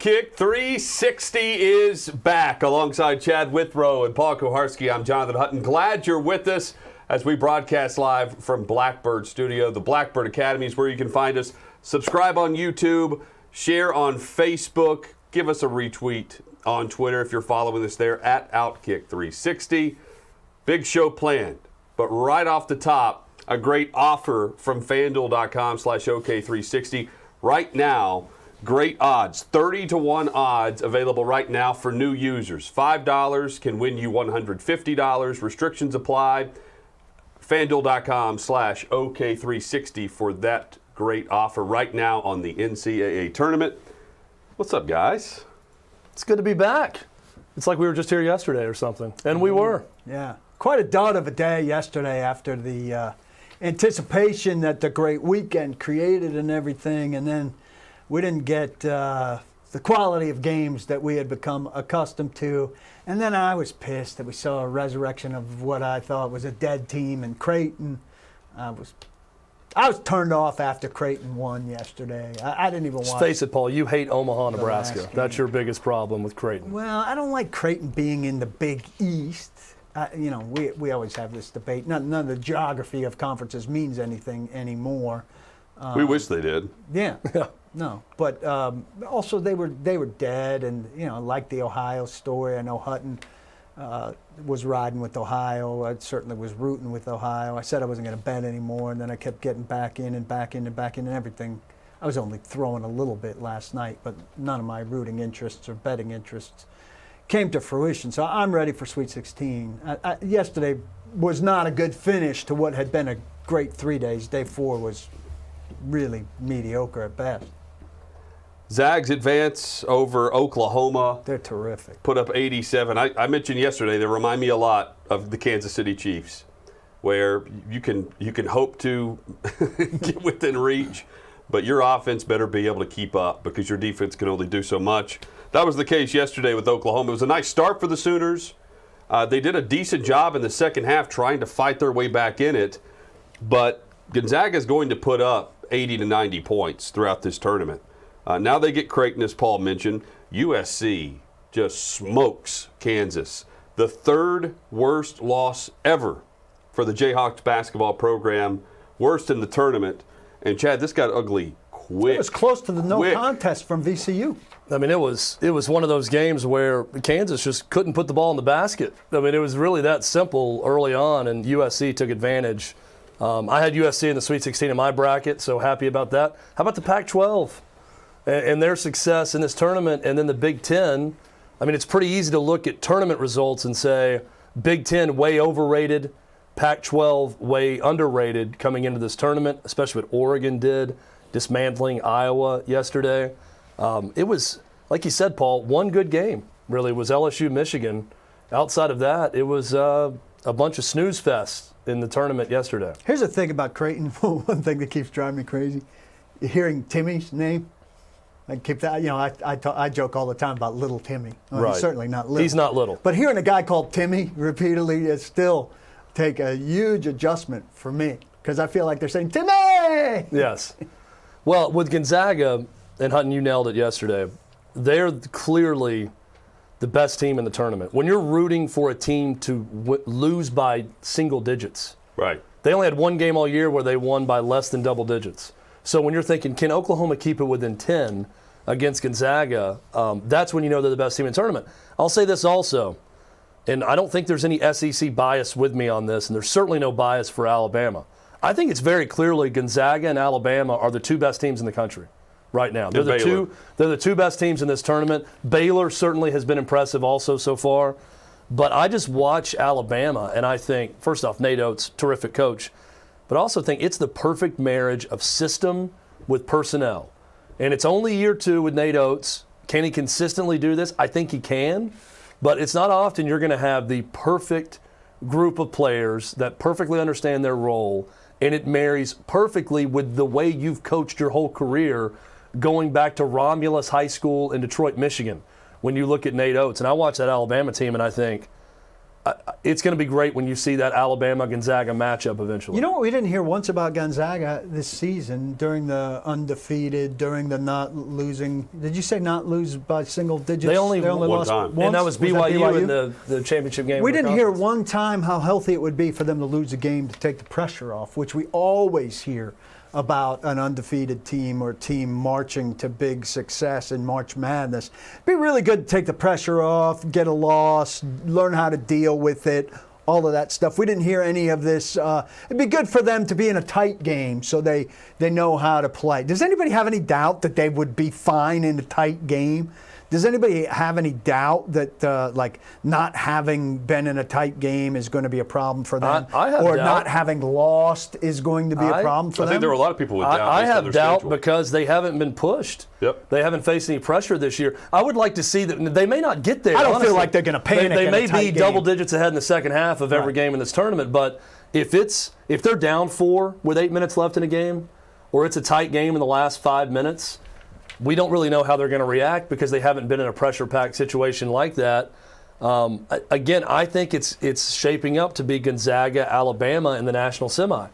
OutKick 360 is back alongside Chad Withrow and Paul Kuharski. I'm Jonathan Hutton. Glad you're with us as we broadcast live from Blackbird Studio. The Blackbird Academy is where you can find us. Subscribe on YouTube, share on Facebook, give us a retweet on Twitter if you're following us there at OutKick 360. Big show planned, but right off the top, a great offer from FanDuel.com/OK360. Right now, great odds, 30-1 odds available right now for new users. $5 can win you $150. Restrictions apply. FanDuel.com/OK360 for that great offer right now on the NCAA tournament. What's up, guys? It's good to be back. It's like we were just here yesterday or something, and we were. Yeah, quite a dud of a day yesterday after the anticipation that the great weekend created and everything, and then we didn't get the quality of games that we had become accustomed to. And then I was pissed that we saw a resurrection of what I thought was a dead team in Creighton. I was turned off after Creighton won yesterday. I didn't even watch. Just face it, Paul, you hate Omaha, Nebraska. That's your biggest problem with Creighton. Well, I don't like Creighton being in the Big East. We always have this debate. None of the geography of conferences means anything anymore. We wish they did. Yeah. No, but also they were dead, and like the Ohio story. I know Hutton was riding with Ohio. I certainly was rooting with Ohio. I said I wasn't going to bet anymore, and then I kept getting back in and everything. I was only throwing a little bit last night, but none of my rooting interests or betting interests came to fruition. So I'm ready for Sweet 16. Yesterday was not a good finish to what had been a great 3 days. Day 4 was really mediocre at best. Zags advance over Oklahoma. They're terrific. Put up 87. I mentioned yesterday they remind me a lot of the Kansas City Chiefs, where you can hope to get within reach, but your offense better be able to keep up because your defense can only do so much. That was the case yesterday with Oklahoma. It was a nice start for the Sooners. They did a decent job in the second half trying to fight their way back in it, but Gonzaga is going to put up 80 to 90 points throughout this tournament. Now they get Creighton, as Paul mentioned. USC just smokes Kansas. The third worst loss ever for the Jayhawks basketball program, worst in the tournament. And, Chad, this got ugly quick. It was close to the no contest from VCU. I mean, it was one of those games where Kansas just couldn't put the ball in the basket. I mean, it was really that simple early on, and USC took advantage. I had USC in the Sweet 16 in my bracket, so happy about that. How about the Pac-12 and their success in this tournament, and then the Big Ten? I mean, it's pretty easy to look at tournament results and say Big Ten way overrated, Pac-12 way underrated coming into this tournament, especially what Oregon did, dismantling Iowa yesterday. It was, like you said, Paul, one good game, really, was LSU-Michigan. Outside of that, it was a bunch of snooze fests in the tournament yesterday. Here's the thing about Creighton. One thing that keeps driving me crazy. Hearing Timmy's name. I keep that. I joke all the time about little Timmy. Well, right. He's certainly not little. He's not little. But hearing a guy called Timmy repeatedly is still take a huge adjustment for me because I feel like they're saying Timmy. Yes. Well, with Gonzaga, and Hutton, you nailed it yesterday, they're clearly the best team in the tournament. When you're rooting for a team to lose by single digits, right? They only had one game all year where they won by less than double digits. So when you're thinking, can Oklahoma keep it within 10 against Gonzaga, that's when you know they're the best team in the tournament. I'll say this also, and I don't think there's any SEC bias with me on this, and there's certainly no bias for Alabama. I think it's very clearly Gonzaga and Alabama are the two best teams in the country right now. They're the two best teams in this tournament. Baylor certainly has been impressive also so far. But I just watch Alabama, and I think, first off, Nate Oates, terrific coach, but I also think it's the perfect marriage of system with personnel. And it's only year 2 with Nate Oates. Can he consistently do this? I think he can. But it's not often you're going to have the perfect group of players that perfectly understand their role, and it marries perfectly with the way you've coached your whole career going back to Romulus High School in Detroit, Michigan, when you look at Nate Oates. And I watch that Alabama team, and I think, it's going to be great when you see that Alabama-Gonzaga matchup eventually. You know what we didn't hear once about Gonzaga this season during the undefeated, during the not losing? Did you say not lose by single digits? They only lost time. once? And that was BYU in the championship game. We of the didn't hear conference. one time how healthy it would be for them to lose a game to take the pressure off, which we always hear about an undefeated team or team marching to big success in March Madness. It'd be really good to take the pressure off, get a loss, learn how to deal with it, all of that stuff. We didn't hear any of this. It'd be good for them to be in a tight game so they know how to play. Does anybody have any doubt that they would be fine in a tight game? Does anybody have any doubt that like not having been in a tight game is going to be a problem for them? I have or doubt. not having lost is going to be a problem for I them? think there were a lot of people with doubt. I based on have their doubt schedule. because they haven't been pushed. Yep. They haven't faced any pressure this year. I would like to see that they may not get there. I don't feel honestly. like they're gonna panic They in a may tight be game. double digits ahead in the second half of every Right. game in this tournament, but if they're down 4 with 8 minutes left in a game, or it's a tight game in the last 5 minutes, we don't really know how they're going to react because they haven't been in a pressure-packed situation like that. Again, I think it's shaping up to be Gonzaga, Alabama in the national semi,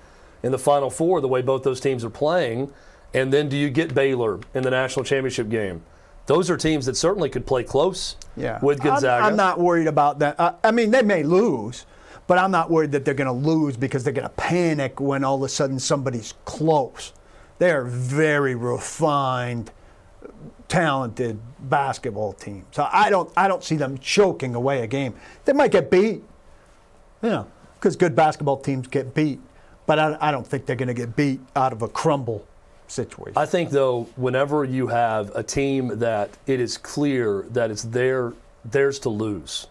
in the Final Four, the way both those teams are playing. And then do you get Baylor in the national championship game? Those are teams that certainly could play close with Gonzaga. I'm not worried about that. I mean, they may lose, but I'm not worried that they're going to lose because they're going to panic when all of a sudden somebody's close. They're very refined, talented basketball team. So I don't see them choking away a game. They might get beat, because good basketball teams get beat. But I don't think they're going to get beat out of a crumble situation. I think, though, whenever you have a team that it is clear that it's theirs to lose,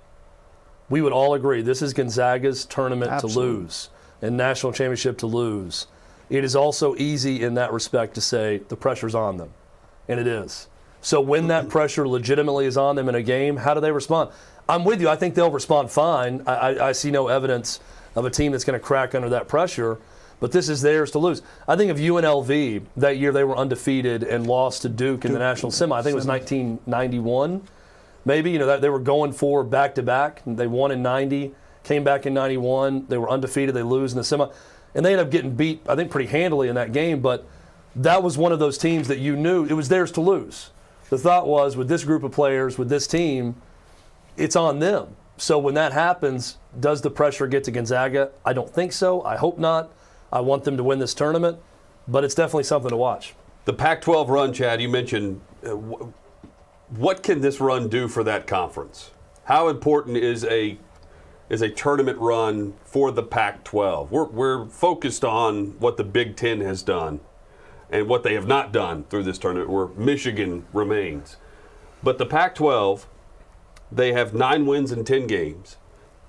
we would all agree this is Gonzaga's tournament Absolutely. to lose and national championship to lose. It is also easy in that respect to say the pressure's on them, and it is. So when that pressure legitimately is on them in a game, how do they respond? I'm with you. I think they'll respond fine. I see no evidence of a team that's going to crack under that pressure, but this is theirs to lose. I think of UNLV, that year they were undefeated and lost to Duke in the national semi. I think it was 1991, maybe. They were going for back-to-back. They won in 90, came back in 91. They were undefeated. They lose in the semi. And they ended up getting beat, I think, pretty handily in that game, but that was one of those teams that you knew it was theirs to lose. The thought was, with this group of players, with this team, it's on them. So when that happens, does the pressure get to Gonzaga? I don't think so. I hope not. I want them to win this tournament, but it's definitely something to watch. The Pac-12 run, Chad, you mentioned, what can this run do for that conference? How important is a tournament run for the Pac-12? We're focused on what the Big Ten has done and what they have not done through this tournament, where Michigan remains. But the Pac-12, they have 9 wins in 10 games.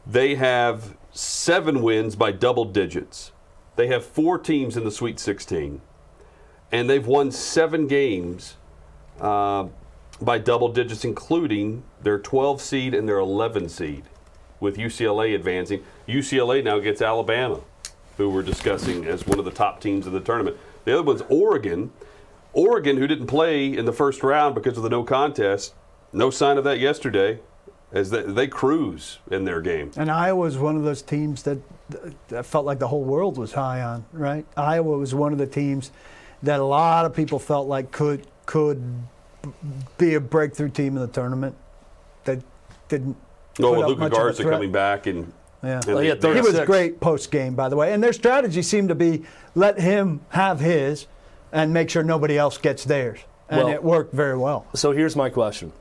They have 7 wins by double digits. They have 4 teams in the Sweet 16. And they've won 7 games by double digits, including their 12 seed and their 11 seed, with UCLA advancing. UCLA now gets Alabama, who we're discussing as one of the top teams of the tournament. The other one's Oregon. Oregon, who didn't play in the first round because of the no contest, no sign of that yesterday, as they cruise in their game. And Iowa was one of those teams that felt like the whole world was high on, right? Iowa was one of the teams that a lot of people felt like could be a breakthrough team in the tournament. That didn't. No, put up Luka much of a Garza threat. coming back and. Yeah. and he they- had He was 36. great post game, by the way. And their strategy seemed to be let him have his and make sure nobody else gets theirs. And Well- it worked very well. So here's my question.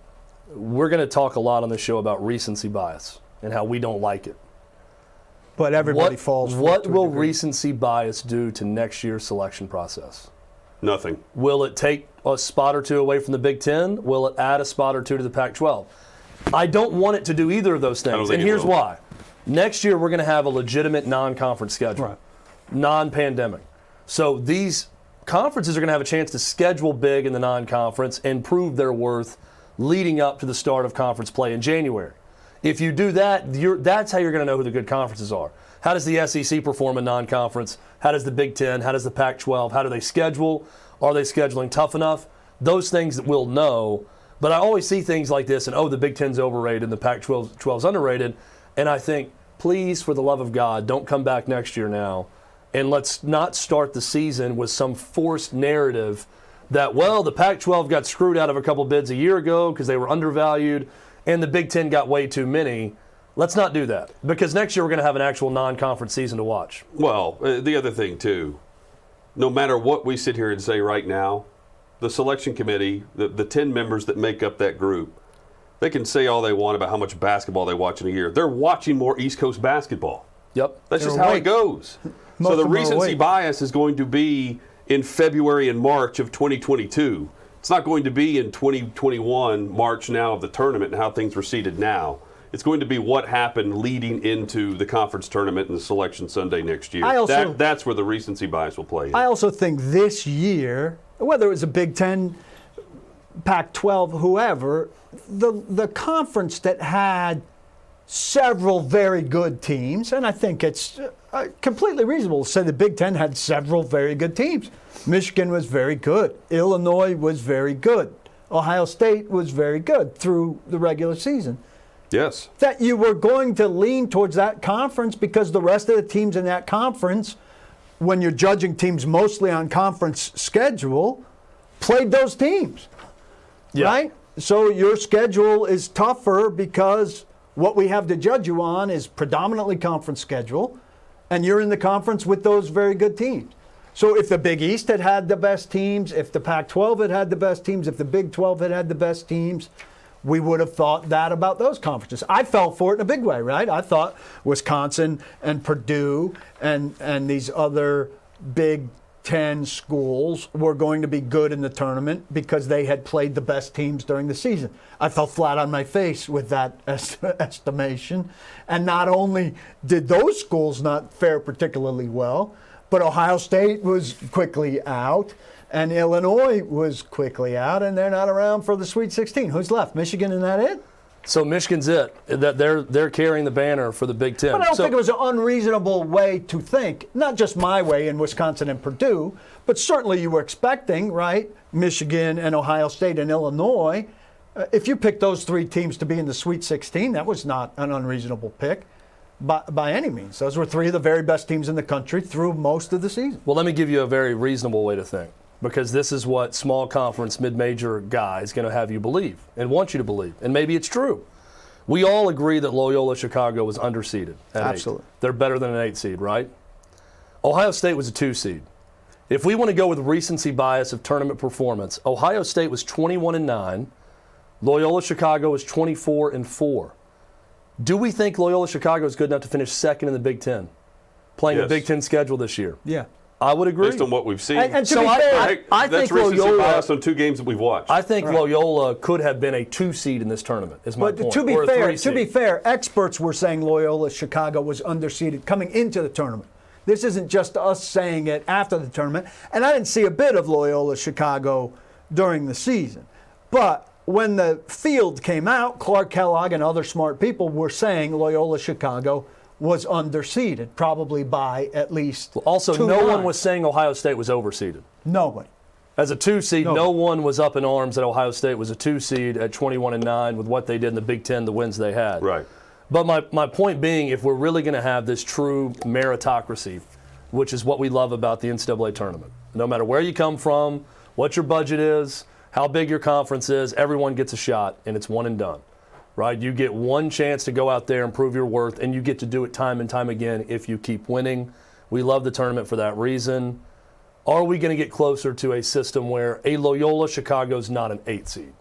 We're going to talk a lot on this show about recency bias and how we don't like it. But everybody falls for it What to a will degree. recency bias do to next year's selection process? Nothing. Will it take a spot or two away from the Big Ten? Will it add a spot or two to the Pac-12? I don't want it to do either of those don't things. think And it here's will. why. Next year, we're going to have a legitimate non-conference schedule, Right. non-pandemic. So these conferences are going to have a chance to schedule big in the non-conference and prove their worth leading up to the start of conference play in January. If you do that, that's how you're going to know who the good conferences are. How does the SEC perform in non-conference? How does the Big Ten? How does the Pac-12? How do they schedule? Are they scheduling tough enough? Those things that we'll know. But I always see things like this, and the Big Ten's overrated and the Pac-12's underrated. And I think, please, for the love of God, don't come back next year now. And let's not start the season with some forced narrative that, well, the Pac-12 got screwed out of a couple bids a year ago because they were undervalued, and the Big Ten got way too many. Let's not do that, because next year we're going to have an actual non-conference season to watch. Well, the other thing, too, no matter what we sit here and say right now, the selection committee, the 10 members that make up that group, they can say all they want about how much basketball they watch in a year. They're watching more East Coast basketball. Yep. That's just how it goes. So the recency bias is going to be in February and March of 2022. It's not going to be in 2021, March now of the tournament and how things were seeded now. It's going to be what happened leading into the conference tournament and the selection Sunday next year. That's where the recency bias will play in. I also think this year, whether it was a Big Ten, Pac-12, whoever, the conference that had several very good teams, and I think it's completely reasonable to say the Big Ten had several very good teams. Michigan was very good. Illinois was very good. Ohio State was very good through the regular season. Yes. That you were going to lean towards that conference because the rest of the teams in that conference, when you're judging teams mostly on conference schedule, played those teams. Yeah. Right? So your schedule is tougher because what we have to judge you on is predominantly conference schedule, and you're in the conference with those very good teams. So if the Big East had the best teams, if the Pac-12 had the best teams, if the Big 12 had the best teams, we would have thought that about those conferences. I fell for it in a big way, right? I thought Wisconsin and Purdue and these other Big Ten schools were going to be good in the tournament because they had played the best teams during the season. I fell flat on my face with that estimation. And not only did those schools not fare particularly well, but Ohio State was quickly out, and Illinois was quickly out, and they're not around for the Sweet 16. Who's left? Michigan, and that it? So Michigan's it. That they're carrying the banner for the Big Ten. But I don't think it was an unreasonable way to think, not just my way in Wisconsin and Purdue, but certainly you were expecting, right, Michigan and Ohio State and Illinois. If you picked those three teams to be in the Sweet 16, that was not an unreasonable pick by any means. Those were three of the very best teams in the country through most of the season. Well, let me give you a very reasonable way to think, because this is what small conference, mid-major guy is going to have you believe and want you to believe. And maybe it's true. We all agree that Loyola Chicago was underseeded at 8. Absolutely. They're better than an 8 seed, right? Ohio State was a 2 seed. If we want to go with recency bias of tournament performance, Ohio State was 21-9. Loyola Chicago was 24-4. Do we think Loyola Chicago is good enough to finish second in the Big Ten, playing the Big Ten schedule this year? Yeah. I would agree. Based on what we've seen. And to be fair, I that's think recency Loyola, bias on 2 games that we've watched. I think Loyola could have been a 2 seed in this tournament, is my point. To be or a 3 fair, seed. experts were saying Loyola Chicago was underseeded coming into the tournament. This isn't just us saying it after the tournament. And I didn't see a bit of Loyola Chicago during the season. But when the field came out, Clark Kellogg and other smart people were saying Loyola Chicago was underseeded, probably by at least also, 2 no one lines. was saying Ohio State was overseeded. Nobody. As a 2 seed, no one was up in arms that Ohio State was a 2 seed at 21-9 with what they did in the Big Ten, the wins they had. Right. But my point being, if we're really going to have this true meritocracy, which is what we love about the NCAA tournament, no matter where you come from, what your budget is, how big your conference is, everyone gets a shot, and it's one and done. Right? You get one chance to go out there and prove your worth, and you get to do it time and time again if you keep winning. We love the tournament for that reason. Are we going to get closer to a system where a Loyola Chicago is not an 8 seed?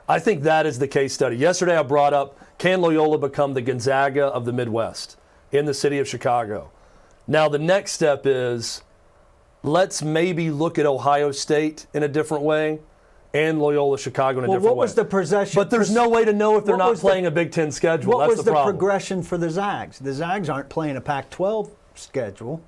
I think that is the case study. Yesterday I brought up, can Loyola become the Gonzaga of the Midwest in the city of Chicago? Now the next step is, let's maybe look at Ohio State in a different way and Loyola Chicago in a different way. What was the possession? But there's no way to know if they're not playing a Big Ten schedule. What That's was the the problem. progression for the Zags? The Zags aren't playing a Pac-12 schedule,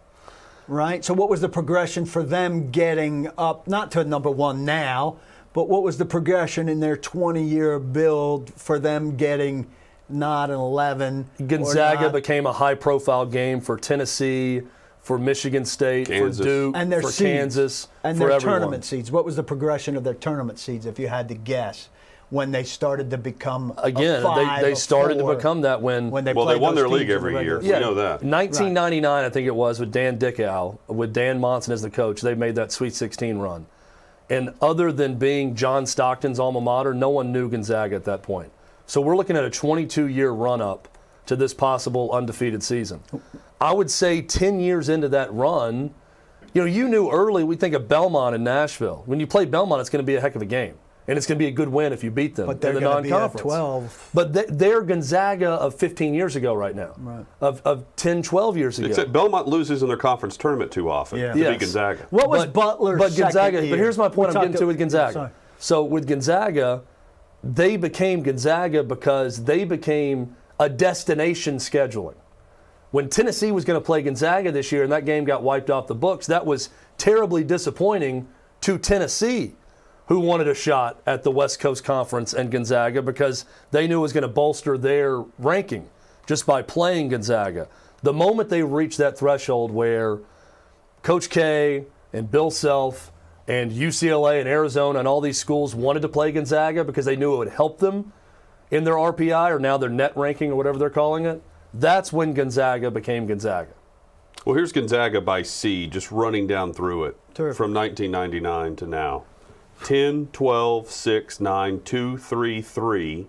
right? So what was the progression for them getting up, not to number 1 now, but what was the progression in their 20-year build for them getting not an 11? Gonzaga became a high-profile game for Tennessee, for Michigan State, Kansas. for Duke, and their for seeds, Kansas, and for their everyone. tournament seeds. What was the progression of their tournament seeds, if you had to guess? when they started to become Again, a 5, they a started 4, to become that when they Well, they played won those their league teams in the every year. regular We know that. 1999, I think it was, with Dan Dickow, with Dan Monson as the coach, they made that Sweet 16 run. And other than being John Stockton's alma mater, no one knew Gonzaga at that point. So we're looking at a 22-year run-up to this possible undefeated season. I would say 10 years into that run, you knew early, we think of Belmont in Nashville. When you play Belmont, it's going to be a heck of a game. And it's going to be a good win if you beat them But they're in the going to be at non-conference. 12. But they're Gonzaga of 15 years ago right now, Right. of 10, 12 years ago. Except Belmont loses in their conference tournament too often Yeah. to Yes. beat Gonzaga. What was But- Butler's But second Gonzaga. year? But here's my point We I'm getting talked to with Gonzaga. Sorry. So with Gonzaga, they became Gonzaga because they became a destination scheduling. When Tennessee was going to play Gonzaga this year and that game got wiped off the books, that was terribly disappointing to Tennessee, who wanted a shot at the West Coast Conference and Gonzaga because they knew it was going to bolster their ranking just by playing Gonzaga. The moment they reached that threshold where Coach K and Bill Self and UCLA and Arizona and all these schools wanted to play Gonzaga because they knew it would help them in their RPI or now their net ranking or whatever they're calling it, that's when Gonzaga became Gonzaga. Well, here's Gonzaga by C, just running down through it Terrific. from 1999 to now. 10, 12, 6, 9, 2, 3, 3.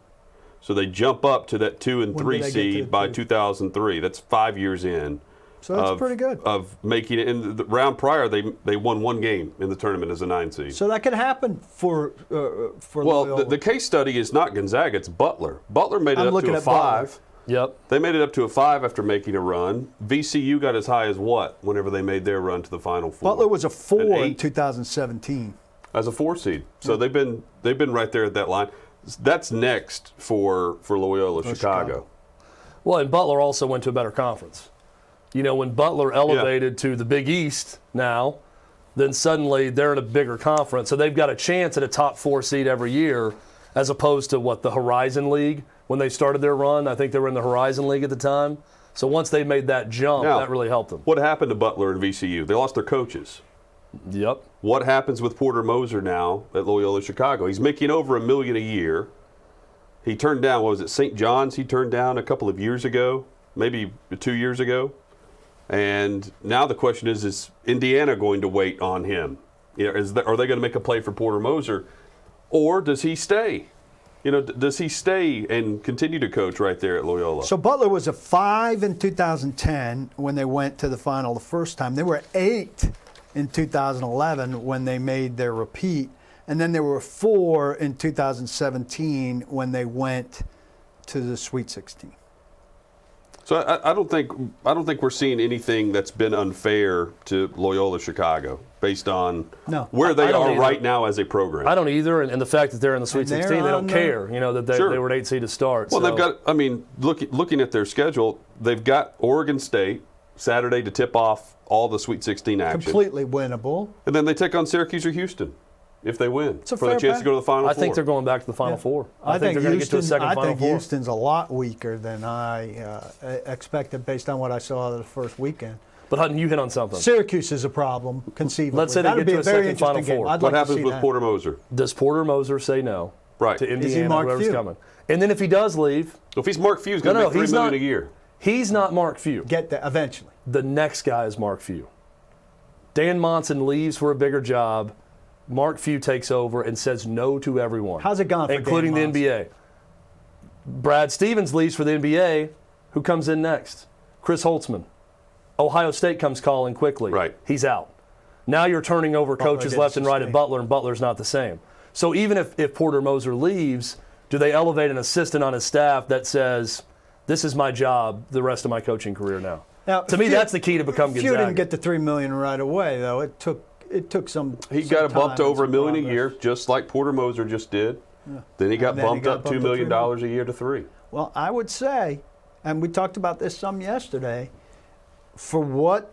So they jump up to that 2 and When 3 did they get to seed the by 2? 2003. That's 5 years in. So that's pretty good. Of making it. In the round prior, they won one game in the tournament as a 9 seed. So that could happen for Well, Loyola. the case study is not Gonzaga, it's Butler. Butler made it I'm up looking to a at Butler. 5. Yep. They made it up to a 5 after making a run. VCU got as high as what whenever they made their run to the Final Four? Butler was a 4 An in 8 2017. as a 4 seed. So they've been right there at that line. That's next for Loyola Chicago. Well, and Butler also went to a better conference. When Butler elevated to the Big East now, then suddenly they're in a bigger conference. So they've got a chance at a top 4 seed every year as opposed to the Horizon League when they started their run. I think they were in the Horizon League at the time. So once they made that jump, Now, that really helped them. What happened to Butler and VCU? They lost their coaches. Yep. What happens with Porter Moser now at Loyola Chicago? He's making over $1 million a year. He turned down, what was it, St. John's he turned down a couple of years ago, maybe 2 years ago. And now the question is Indiana going to wait on him? Are they going to make a play for Porter Moser? Or does he stay? Does he stay and continue to coach right there at Loyola? So Butler was a 5 in 2010 when they went to the final the first time. They were 8 in 2011 when they made their repeat. And then they were 4 in 2017 when they went to the Sweet 16. So I don't think we're seeing anything that's been unfair to Loyola Chicago based on where they I don't are either. right now as a program. I don't either, and the fact that they're in the Sweet And they're 16, they don't on care, that they, Sure. they were an 8 seed to start. Well, so. they've got, looking at their schedule, they've got Oregon State Saturday to tip off all the Sweet 16 action. Completely winnable. And then they take on Syracuse or Houston if they win It's a for the fair chance bet. to go to the Final I Four. think they're going back to the Final Four. I think they're going to get to a second I Final think Four. Houston's a lot weaker than I expected based on what I saw the first weekend. But Hutton, you hit on something. Syracuse is a problem, conceivably. Let's say they That'd get be to a a very second Final interesting game. Four. I'd What like to happens see with that. Porter Moser? Does Porter Moser say no Right. to Indiana, he Mark whoever's Few? coming? And then if he does leave, If he's Mark Few, he's going to make $3 million a year. He's not Mark Few. Get that eventually. The next guy is Mark Few. Dan Monson leaves for a bigger job. Mark Few takes over and says no to everyone. How's it gone for including Dan the NBA? Brad Stevens leaves for the NBA. Who comes in next? Chris Holtzman. Ohio State comes calling quickly. Right. He's out. Now you're turning over Butler coaches gets left and right sustained. at Butler, and Butler's not the same. So even if Porter Moser leaves, do they elevate an assistant on his staff that says, this is my job the rest of my coaching career now? Now, To me, Few- that's the key to become Few Gonzaga. didn't get the $3 million right away, though. It took some. He some got a bump time to and over $1 some million a progress. year, just like Porter Moser just did. Then he got And then he bumped got up bumped $2 to million $3 a year to 3. Well, I would say, and we talked about this some yesterday, for what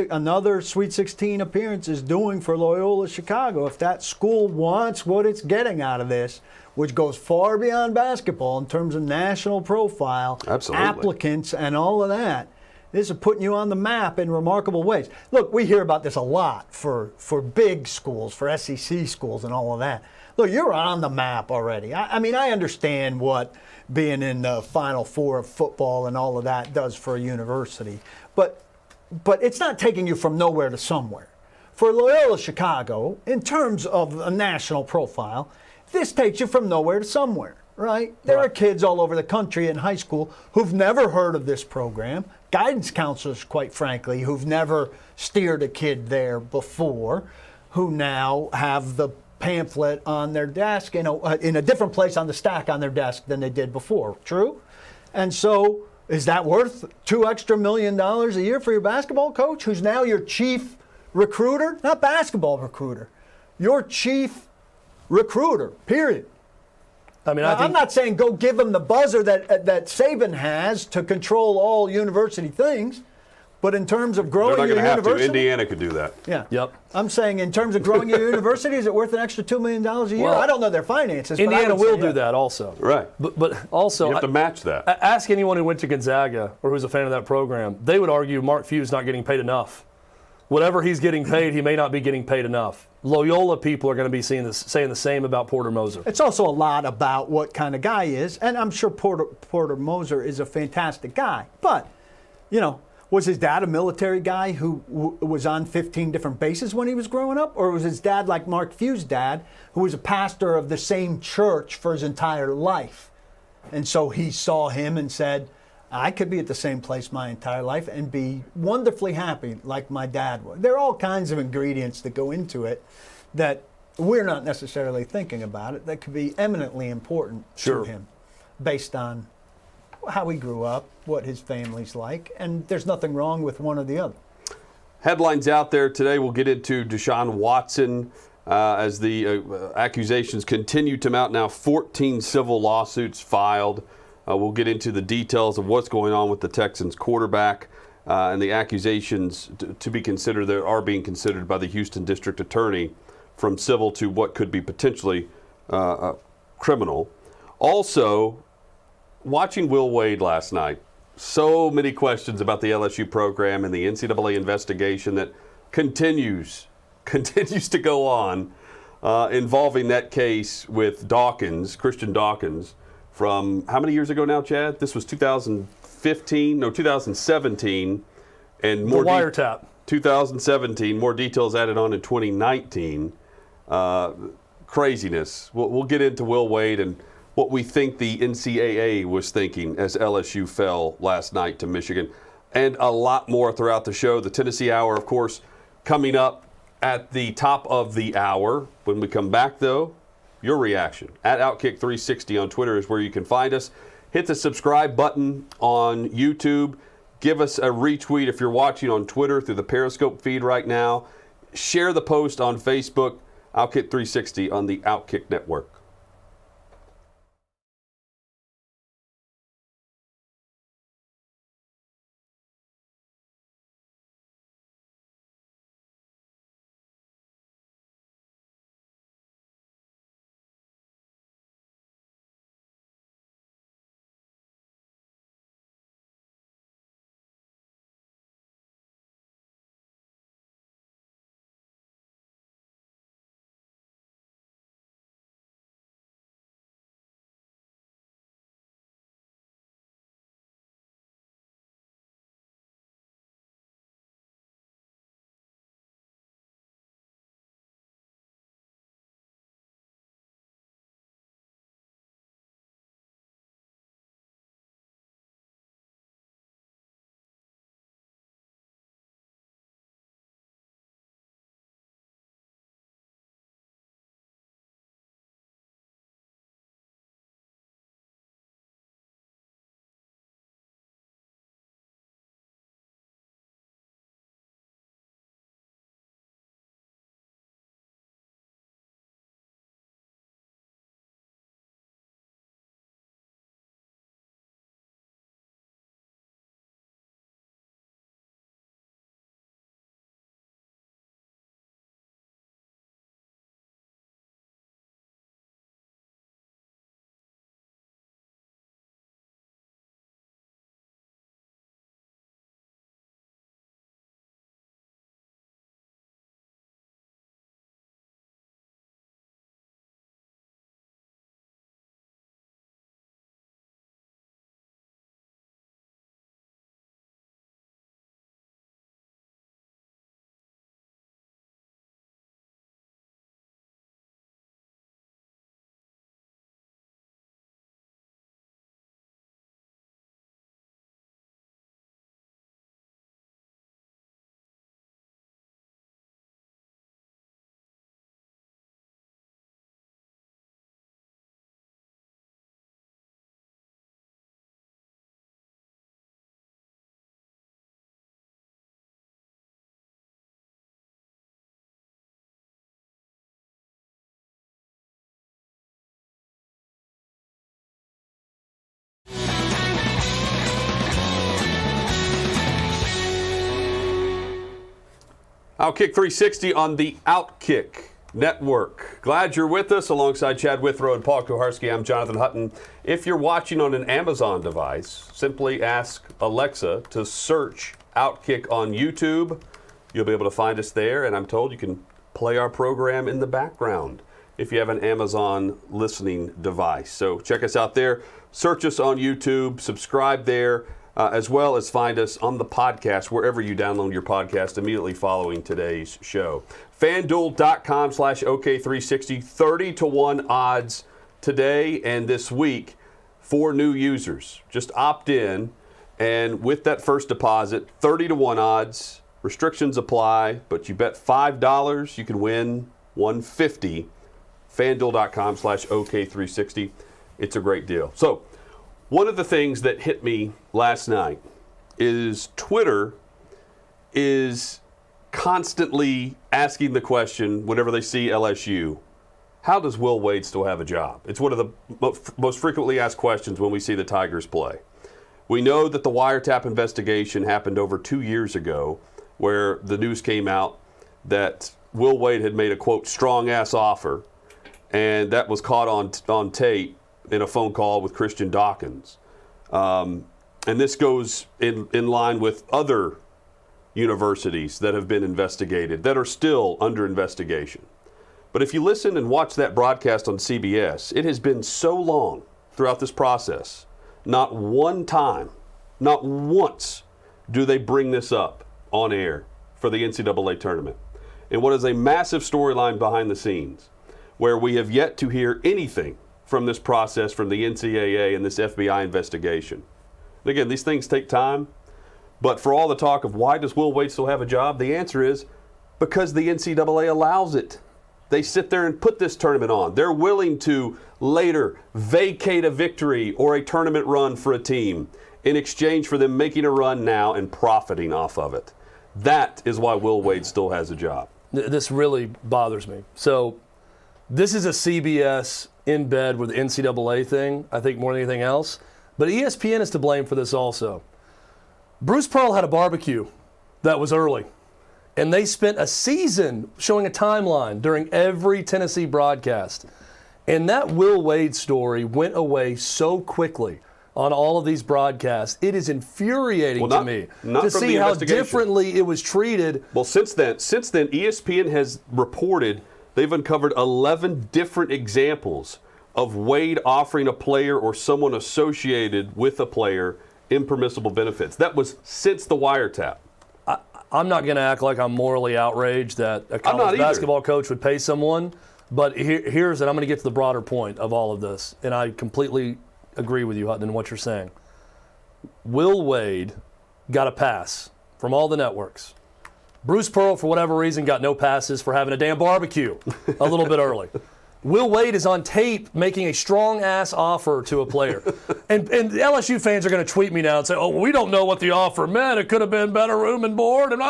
another Sweet 16 appearance is doing for Loyola Chicago, if that school wants what it's getting out of this, which goes far beyond basketball in terms of national profile, Absolutely. applicants, and all of that, This is putting you on the map in remarkable ways. Look, we hear about this a lot for big schools, for SEC schools and all of that. Look, you're on the map already. I mean, I understand what being in the Final Four of football and all of that does for a university, but it's not taking you from nowhere to somewhere. For Loyola Chicago, in terms of a national profile, this takes you from nowhere to somewhere, right? There are kids all over the country in high school who've never heard of this program, guidance counselors, quite frankly, who've never steered a kid there before, who now have the pamphlet on their desk, in a different place on the stack on their desk than they did before. True? And so, is that worth $2 million extra a year for your basketball coach, who's now your chief recruiter? Not basketball recruiter. Your chief recruiter, period. I mean, I'm not saying go give him the buzzer that Saban has to control all university things, but in terms of growing They're not your going to have university, to. Indiana could do that. yeah. Yep. I'm saying in terms of growing your university, is it worth an extra $2 million a year? Well, I don't know their finances. but I Indiana would say will do yeah. that also. Right. But also, You have to match that. ask anyone who went to Gonzaga or who's a fan of that program. They would argue Mark Few's not getting paid enough. Whatever he's getting paid, he may not be getting paid enough. Loyola people are going to be saying the same about Porter Moser. It's also a lot about what kind of guy he is, and I'm sure Porter Moser is a fantastic guy. But, was his dad a military guy who was on 15 different bases when he was growing up? Or was his dad like Mark Few's dad, who was a pastor of the same church for his entire life? And so he saw him and said, I could be at the same place my entire life and be wonderfully happy like my dad was. There are all kinds of ingredients that go into it that we're not necessarily thinking about it that could be eminently important Sure. to him based on how he grew up, what his family's like, and there's nothing wrong with one or the other. Headlines out there today. We'll get into Deshaun Watson as the accusations continue to mount. Now 14 civil lawsuits filed. We'll get into the details of what's going on with the Texans quarterback and the accusations to be considered that are being considered by the Houston District Attorney, from civil to what could be potentially criminal. Also, watching Will Wade last night, so many questions about the LSU program and the NCAA investigation that continues to go on involving that case with Christian Dawkins, from how many years ago now, Chad? This was 2017, and more The wiretap. 2017. More details added on in 2019. Craziness. We'll get into Will Wade and what we think the NCAA was thinking as LSU fell last night to Michigan, and a lot more throughout the show. The Tennessee Hour, of course, coming up at the top of the hour. When we come back, though, your reaction at OutKick 360 on Twitter is where you can find us. Hit the subscribe button on YouTube. Give us a retweet if you're watching on Twitter through the Periscope feed right now. Share the post on Facebook, OutKick 360 on the OutKick Network. OutKick 360 on the OutKick Network. Glad you're with us alongside Chad Withrow and Paul Kuharski. I'm Jonathan Hutton. If you're watching on an Amazon device, simply ask Alexa to search OutKick on YouTube. You'll be able to find us there, and I'm told you can play our program in the background if you have an Amazon listening device. So check us out there. Search us on YouTube. Subscribe there, as well as find us on the podcast, wherever you download your podcast immediately following today's show. FanDuel.com/OK360, 30-1 odds today and this week for new users. Just opt in, and with that first deposit, 30-1 odds. Restrictions apply, but you bet $5, you can win $150. FanDuel.com/OK360. It's a great deal. So, one of the things that hit me last night is Twitter is constantly asking the question whenever they see LSU, how does Will Wade still have a job? It's one of the most frequently asked questions when we see the Tigers play. We know that the wiretap investigation happened over 2 years ago, where the news came out that Will Wade had made a, quote, strong-ass offer, and that was caught on tape in a phone call with Christian Dawkins. And this goes in line with other universities that have been investigated, that are still under investigation. But if you listen and watch that broadcast on CBS, it has been so long throughout this process, not one time, not once do they bring this up on air for the NCAA tournament. And what is a massive storyline behind the scenes, where we have yet to hear anything from this process from the NCAA and this FBI investigation. And again, these things take time. But for all the talk of why does Will Wade still have a job, the answer is because the NCAA allows it. They sit there and put this tournament on. They're willing to later vacate a victory or a tournament run for a team in exchange for them making a run now and profiting off of it. That is why Will Wade still has a job. This really bothers me. So this is a CBS in bed with the NCAA thing, I think, more than anything else. But ESPN is to blame for this also. Bruce Pearl had a barbecue that was early, and they spent a season showing a timeline during every Tennessee broadcast. And that Will Wade story went away so quickly on all of these broadcasts. It is infuriating to me to see how differently it was treated. Well, since then, ESPN has reported they've uncovered 11 different examples of Wade offering a player or someone associated with a player impermissible benefits. That was since the wiretap. I'm not going to act like I'm morally outraged that a college basketball coach would pay someone, but here's, and I'm going to get to the broader point of all of this, and I completely agree with you, Hutton, in what you're saying. Will Wade got a pass from all the networks. Bruce Pearl, for whatever reason, got no passes for having a damn barbecue a little bit early. Will Wade is on tape making a strong-ass offer to a player. And the LSU fans are going to tweet me now and say, oh, we don't know what the offer meant. It could have been better room and board. And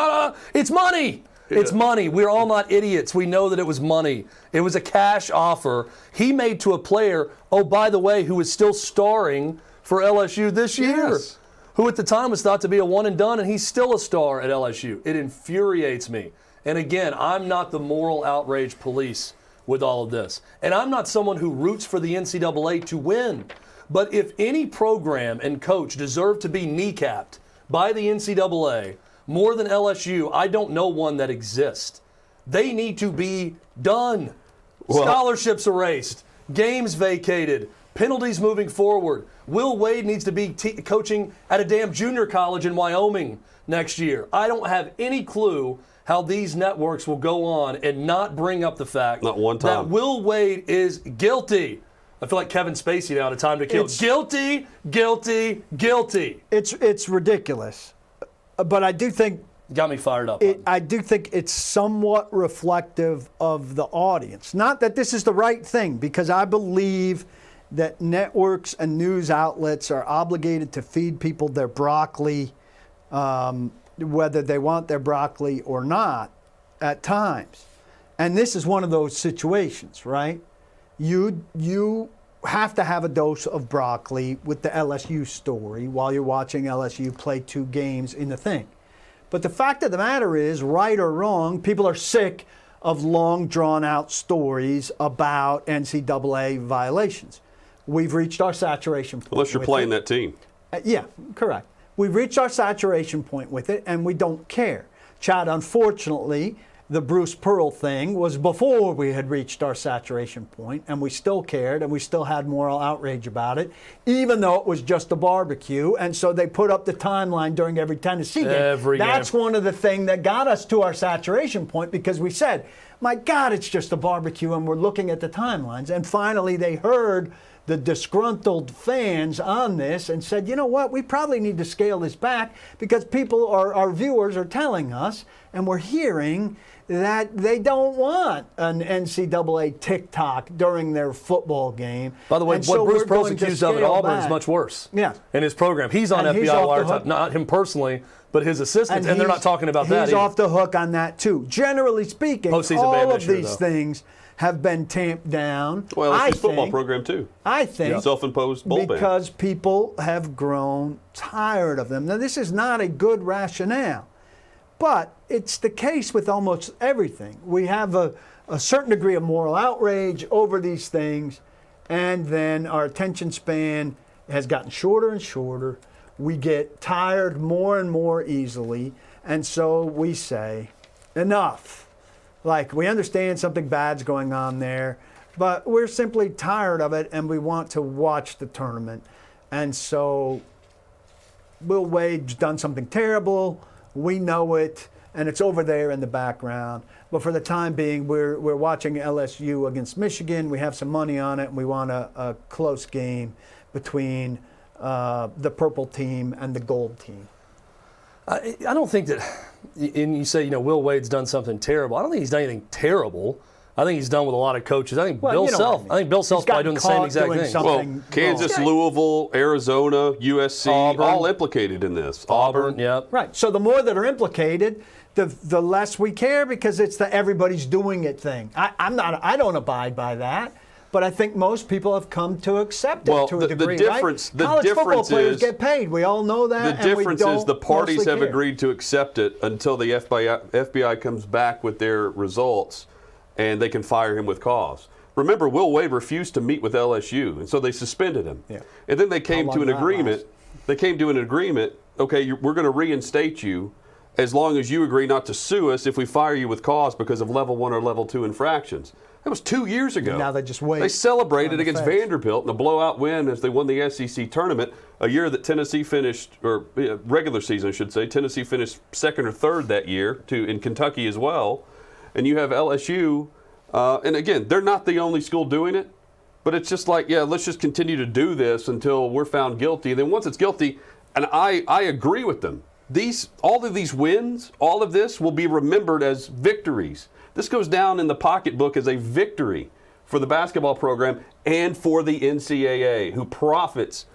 It's money. Yeah. It's money. We're all not idiots. We know that it was money. It was a cash offer he made to a player, oh, by the way, who is still starring for LSU this year. Yes. Who at the time was thought to be a one and done, and he's still a star at LSU. It infuriates me. And again, I'm not the moral outrage police with all of this. And I'm not someone who roots for the NCAA to win. But if any program and coach deserve to be kneecapped by the NCAA more than LSU, I don't know one that exists. They need to be done. Well, scholarships erased, games vacated, penalties moving forward. Will Wade needs to be coaching at a damn junior college in Wyoming next year. I don't have any clue how these networks will go on and not bring up the fact that Will Wade is guilty. I feel like Kevin Spacey now at a time to kill. Guilty, guilty, guilty. It's ridiculous. But I do think got me fired up. I do think it's somewhat reflective of the audience. Not that this is the right thing, because I believe that networks and news outlets are obligated to feed people their broccoli, whether they want their broccoli or not at times. And this is one of those situations, right? You have to have a dose of broccoli with the LSU story while you're watching LSU play 2 games in the thing. But the fact of the matter is, right or wrong, people are sick of long, drawn-out stories about NCAA violations. We've reached our saturation point. Unless you're playing that team. Yeah, correct. We've reached our saturation point with it, and we don't care. Chad, unfortunately, the Bruce Pearl thing was before we had reached our saturation point, and we still cared, and we still had moral outrage about it, even though it was just a barbecue. And so they put up the timeline during every Tennessee game. That's one of the things that got us to our saturation point, because we said, my God, it's just a barbecue, and we're looking at the timelines. And finally they heard the disgruntled fans on this and said, you know what, we probably need to scale this back, because people, our viewers are telling us, and we're hearing that they don't want an NCAA TikTok during their football game. By the way, and what so Bruce we're Pearl's going to accused of at scale Auburn back. is much worse. Yeah. In his program. He's on And he's FBI off the wiretap. hook. Not him personally, but his assistants, and they're not talking about that He's either. off the hook on that too. Generally speaking, Postseason ban all this of year, these though. things have been tamped down. Well, it's I his football think- program too. I think Self-imposed bowl ban. because people have grown tired of them. Now, this is not a good rationale, but it's the case with almost everything. We have a certain degree of moral outrage over these things, and then our attention span has gotten shorter and shorter. We get tired more and more easily, and so we say, enough. Like, we understand something bad's going on there, but we're simply tired of it, and we want to watch the tournament. And so Will Wade's done something terrible. We know it, and it's over there in the background. But for the time being, we're watching LSU against Michigan. We have some money on it, and we want a close game between the purple team and the gold team. I don't think that, and you say, Will Wade's done something terrible. I don't think he's done anything terrible. I think he's done with a lot of coaches. I think Bill Self. I think Bill Self's probably doing the same exact thing. Well, Kansas, Louisville, Arizona, USC, Auburn. all implicated in this. Auburn, yep. Right. So the more that are implicated, the less we care, because it's the everybody's doing it thing. I don't abide by that. But I think most people have come to accept it to a degree, right? College football players get paid. We all know that. The difference is the parties have agreed to accept it until the FBI comes back with their results, and they can fire him with cause. Remember, Will Wade refused to meet with LSU, and so they suspended him. Yeah. And then they came to an agreement. They came to an agreement. Okay, we're going to reinstate you as long as you agree not to sue us if we fire you with cause because of level 1 or level 2 infractions. That was 2 years ago. And now they just wait. They celebrated against fence. Vanderbilt in a blowout win as they won the SEC tournament, a year that Tennessee finished, or regular season I should say, Tennessee finished second or third that year, in Kentucky as well. And you have LSU, and again, they're not the only school doing it, but it's just like, yeah, let's just continue to do this until we're found guilty. And then once it's guilty, and I agree with them, all of these wins, all of this will be remembered as victories. This goes down in the pocketbook as a victory for the basketball program and for the NCAA, who profits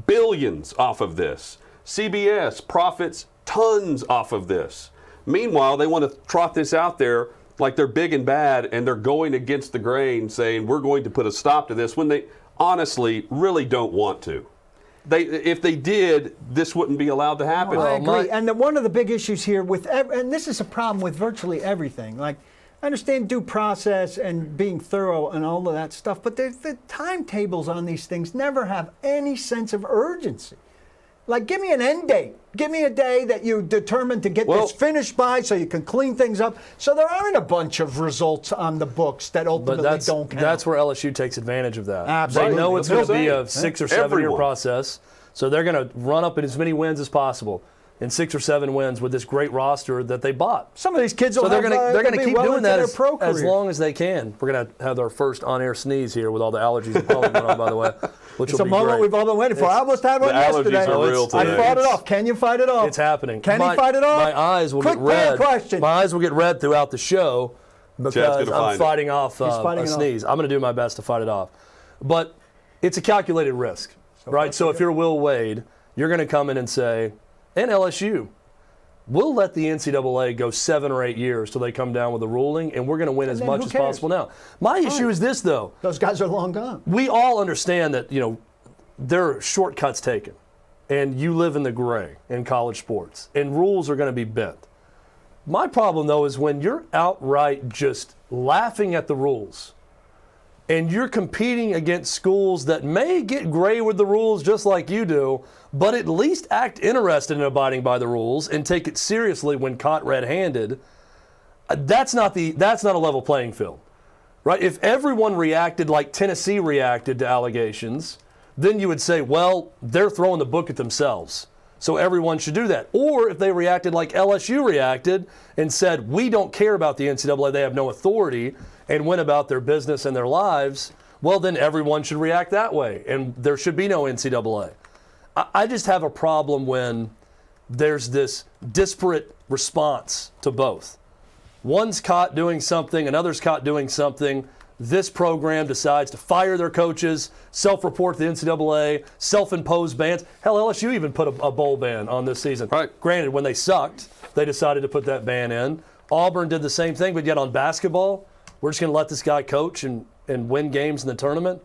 billions off of this. CBS profits tons off of this. Meanwhile, they want to trot this out there like they're big and bad, and they're going against the grain, saying we're going to put a stop to this, when they honestly really don't want to. If they did, this wouldn't be allowed to happen. I agree. And one of the big issues here and this is a problem with virtually everything. Like, I understand due process and being thorough and all of that stuff, but the timetables on these things never have any sense of urgency. Like, give me an end date. Give me a day that you determined to get this finished by so you can clean things up. So there aren't a bunch of results on the books that ultimately don't count. That's where LSU takes advantage of that. Absolutely. They know it's going to be a 6 or 7 year process, so they're going to run up in as many wins as possible. In 6 or 7 wins with this great roster that they bought. Some of these kids will they're going to keep doing that as long long as they can. We're going to have our first on-air sneeze here with all the allergies and pollen going on, by the way, which it's will a be moment great. we've all been waiting for. I almost had one yesterday. Allergies are real today. I fought it off. Can you fight it off? It's happening. Can he fight it off? My eyes will get red. Question. My eyes will get red throughout the show because I'm fighting off a sneeze. I'm going to do my best to fight it off. But it's a calculated risk, right? So if you're Will Wade, you're going to come in and say, and LSU, we'll let the NCAA go 7 or 8 years till they come down with a ruling, and we're going to win as much as possible now. My issue is this, though. Those guys are long gone. We all understand that, there are shortcuts taken. and you live in the gray in college sports, and rules are going to be bent. My problem, though, is when you're outright just laughing at the rules and you're competing against schools that may get gray with the rules just like you do, but at least act interested in abiding by the rules and take it seriously when caught red-handed. That's not a level playing field, right? If everyone reacted like Tennessee reacted to allegations, then you would say, well, they're throwing the book at themselves, so everyone should do that. Or if they reacted like LSU reacted and said, we don't care about the NCAA, they have no authority, and went about their business and their lives, well, then everyone should react that way, and there should be no NCAA. I just have a problem when there's this disparate response to both. One's caught doing something, another's caught doing something. This program decides to fire their coaches, self-report to the NCAA, self-impose bans. Hell, LSU even put a bowl ban on this season. Right. Granted, when they sucked, they decided to put that ban in. Auburn did the same thing, but yet on basketball, we're just going to let this guy coach and win games in the tournament.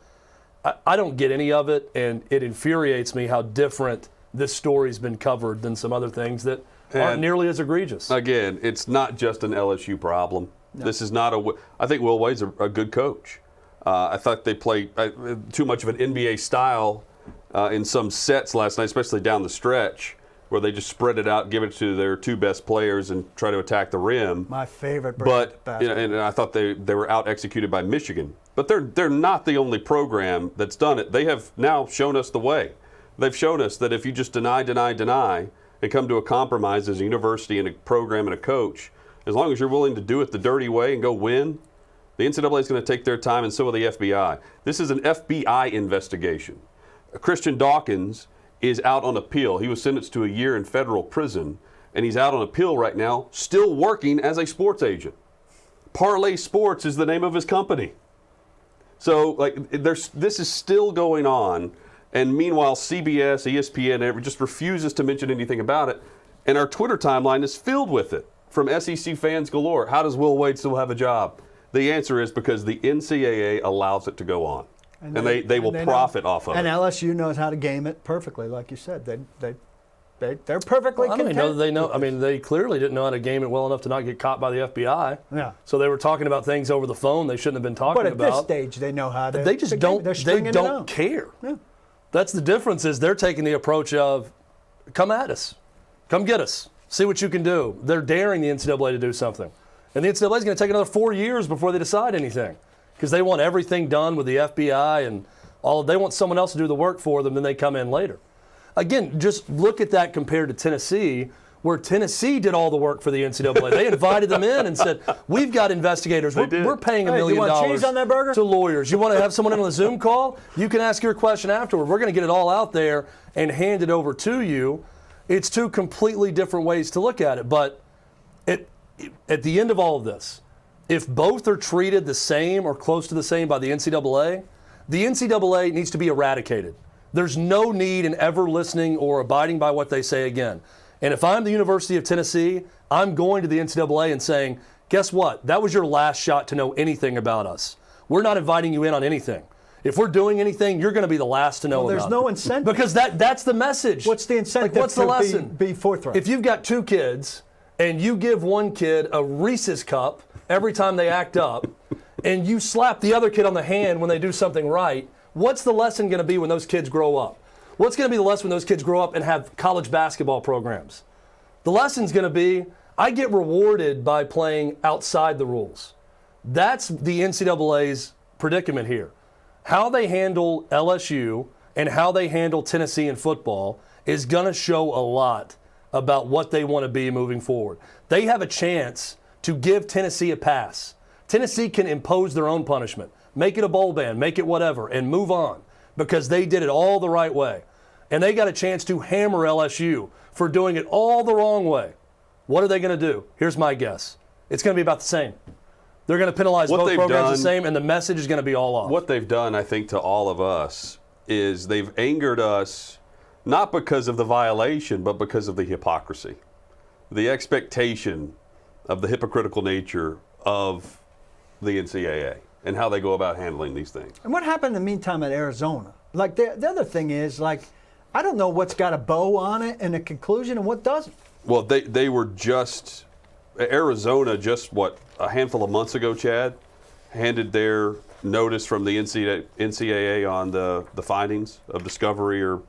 I don't get any of it, and it infuriates me how different this story's been covered than some other things that aren't nearly as egregious. Again, it's not just an LSU problem. No. This is not I think Will Wade's a good coach. I thought they played too much of an NBA style in some sets last night, especially down the stretch, where they just spread it out, give it to their two best players, and try to attack the rim. My favorite. But and I thought they were out executed by Michigan. But they're not the only program that's done it. They have now shown us the way. They've shown us that if you just deny, and come to a compromise as a university and a program and a coach, as long as you're willing to do it the dirty way and go win, the NCAA is going to take their time, and so will the FBI. This is an FBI investigation. Christian Dawkins is out on appeal. He was sentenced to a year in federal prison, and he's out on appeal right now, still working as a sports agent. Parlay Sports is the name of his company. So, this is still going on, and meanwhile, CBS, ESPN, just refuses to mention anything about it, and our Twitter timeline is filled with it from SEC fans galore. How does Will Wade still have a job? The answer is because the NCAA allows it to go on, and they will profit off of it. And LSU knows how to game it perfectly, like you said. They're perfectly I don't even know that they know. I mean, they clearly didn't know how to game it well enough to not get caught by the FBI. Yeah. So they were talking about things over the phone they shouldn't have been talking about. But at this stage, they know how to. They just don't. They don't care. Yeah. That's the difference. Is they're taking the approach of, come at us, come get us, see what you can do. They're daring the NCAA to do something, and the NCAA is going to take another 4 years before they decide anything, because they want everything done with the FBI and all. They want someone else to do the work for them, then they come in later. Again, just look at that compared to Tennessee, where Tennessee did all the work for the NCAA. They invited them in and said, we've got investigators. We're paying $1 million you want cheese on that burger? to lawyers. You want to have someone in on a Zoom call? You can ask your question afterward. We're going to get it all out there and hand it over to you. It's two completely different ways to look at it. But at the end of all of this, if both are treated the same or close to the same by the NCAA needs to be eradicated. There's no need in ever listening or abiding by what they say again. And if I'm the University of Tennessee, I'm going to the NCAA and saying, guess what? That was your last shot to know anything about us. We're not inviting you in on anything. If we're doing anything, you're going to be the last to know about it. There's no incentive. Because that's the message. What's the incentive what's the lesson? Be forthright? If you've got two kids and you give one kid a Reese's cup every time they act up and you slap the other kid on the hand when they do something right, what's the lesson going to be when those kids grow up? What's going to be the lesson when those kids grow up and have college basketball programs? The lesson's going to be, I get rewarded by playing outside the rules. That's the NCAA's predicament here. How they handle LSU and how they handle Tennessee in football is going to show a lot about what they want to be moving forward. They have a chance to give Tennessee a pass. Tennessee can impose their own punishment. Make it a bowl ban, make it whatever, and move on, because they did it all the right way. And they got a chance to hammer LSU for doing it all the wrong way. What are they going to do? Here's my guess. It's going to be about the same. They're going to penalize both programs the same, and the message is going to be all off. What they've done, I think, to all of us is they've angered us not because of the violation, but because of the hypocrisy, the expectation of the hypocritical nature of the NCAA and how they go about handling these things. And what happened in the meantime at Arizona? Like the other thing is, like, I don't know what's got a bow on it and a conclusion and what doesn't. Well, they were just Arizona just a handful of months ago, Chad, handed their notice from the NCAA on the findings of discovery or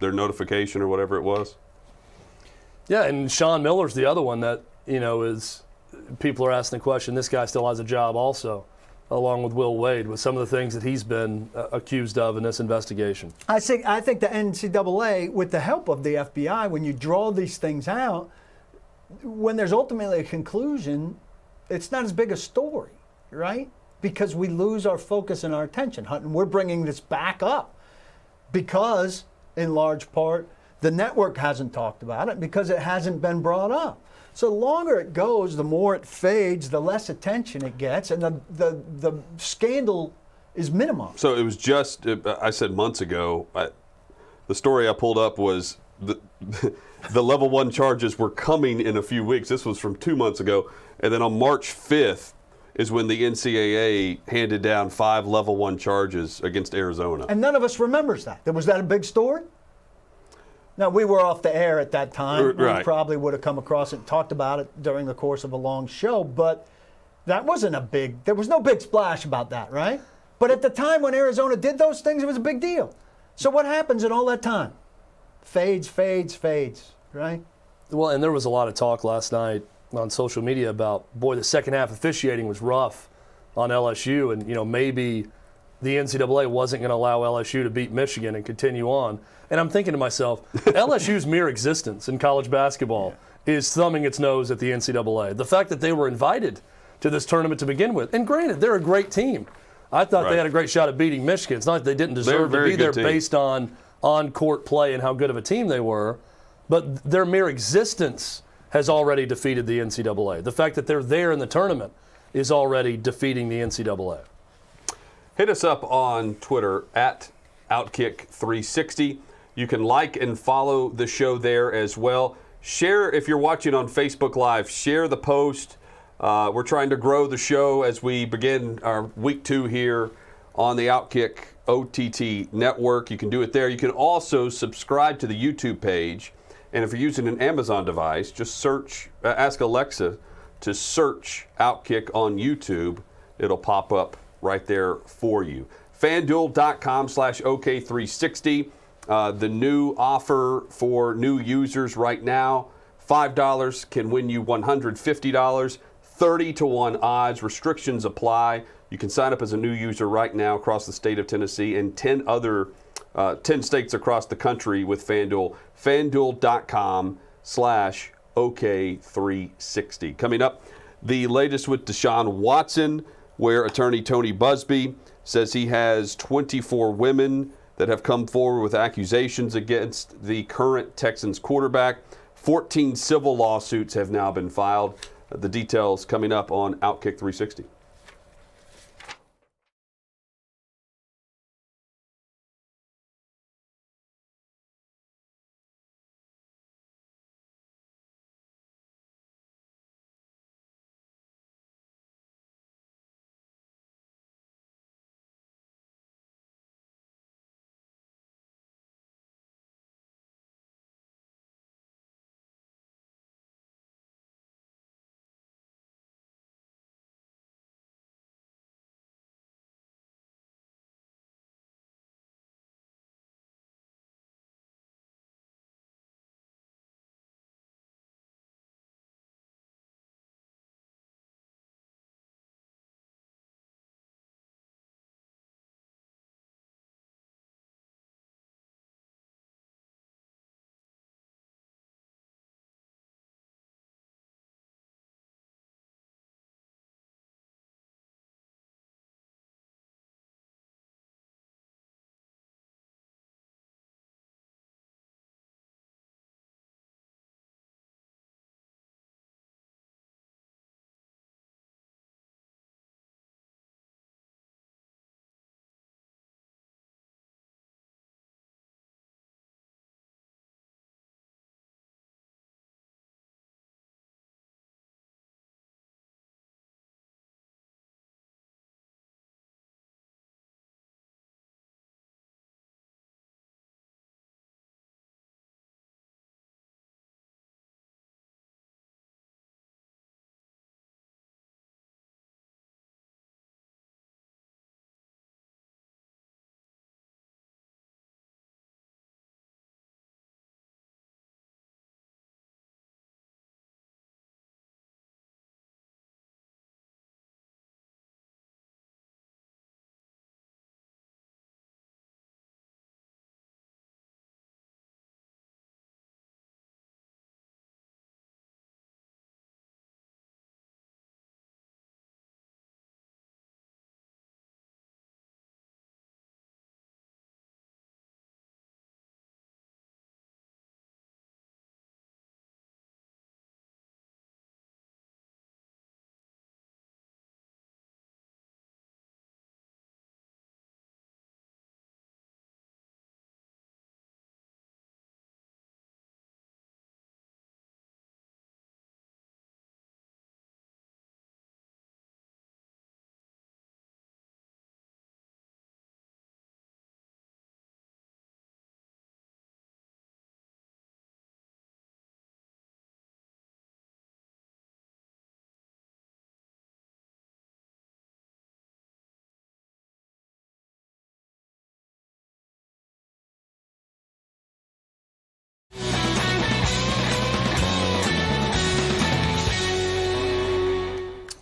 their notification or whatever it was. Yeah, and Sean Miller's the other one that, is people are asking the question, this guy still has a job also, along with Will Wade, with some of the things that he's been accused of in this investigation. I think the NCAA, with the help of the FBI, when you draw these things out, when there's ultimately a conclusion, it's not as big a story, right? Because we lose our focus and our attention. Hutton, we're bringing this back up because, in large part, the network hasn't talked about it because it hasn't been brought up. So the longer it goes, the more it fades, the less attention it gets, and the scandal is minimized. So it was just, I said months ago, the story I pulled up was the level 1 charges were coming in a few weeks. This was from 2 months ago. And then on March 5th is when the NCAA handed down 5 level 1 charges against Arizona. And none of us remembers that. Was that a big story? Now, we were off the air at that time. Right. We probably would have come across it and talked about it during the course of a long show, but that wasn't there was no big splash about that, right? But at the time when Arizona did those things, it was a big deal. So what happens in all that time? Fades, right? Well, and there was a lot of talk last night on social media about, the second half officiating was rough on LSU, and, maybe the NCAA wasn't going to allow LSU to beat Michigan and continue on. And I'm thinking to myself, LSU's mere existence in college basketball is thumbing its nose at the NCAA. The fact that they were invited to this tournament to begin with, and granted, they're a great team. I thought they had a great shot at beating Michigan. It's not that they didn't deserve to be there based on on-court play and how good of a team they were, but their mere existence has already defeated the NCAA. The fact that they're there in the tournament is already defeating the NCAA. Hit us up on Twitter at OutKick360. You can like and follow the show there as well. Share, if you're watching on Facebook Live, share the post. We're trying to grow the show as we begin our week 2 here on the OutKick OTT network. You can do it there. You can also subscribe to the YouTube page. And if you're using an Amazon device, just ask Alexa to search OutKick on YouTube. It'll pop up right there for you. FanDuel.com/OK360. The new offer for new users right now, $5 can win you $150. 30-1 odds. Restrictions apply. You can sign up as a new user right now across the state of Tennessee and 10 states across the country with FanDuel. FanDuel.com/OK360. Coming up, the latest with Deshaun Watson, where attorney Tony Busby says he has 24 women that have come forward with accusations against the current Texans quarterback. 14 civil lawsuits have now been filed. The details coming up on OutKick 360.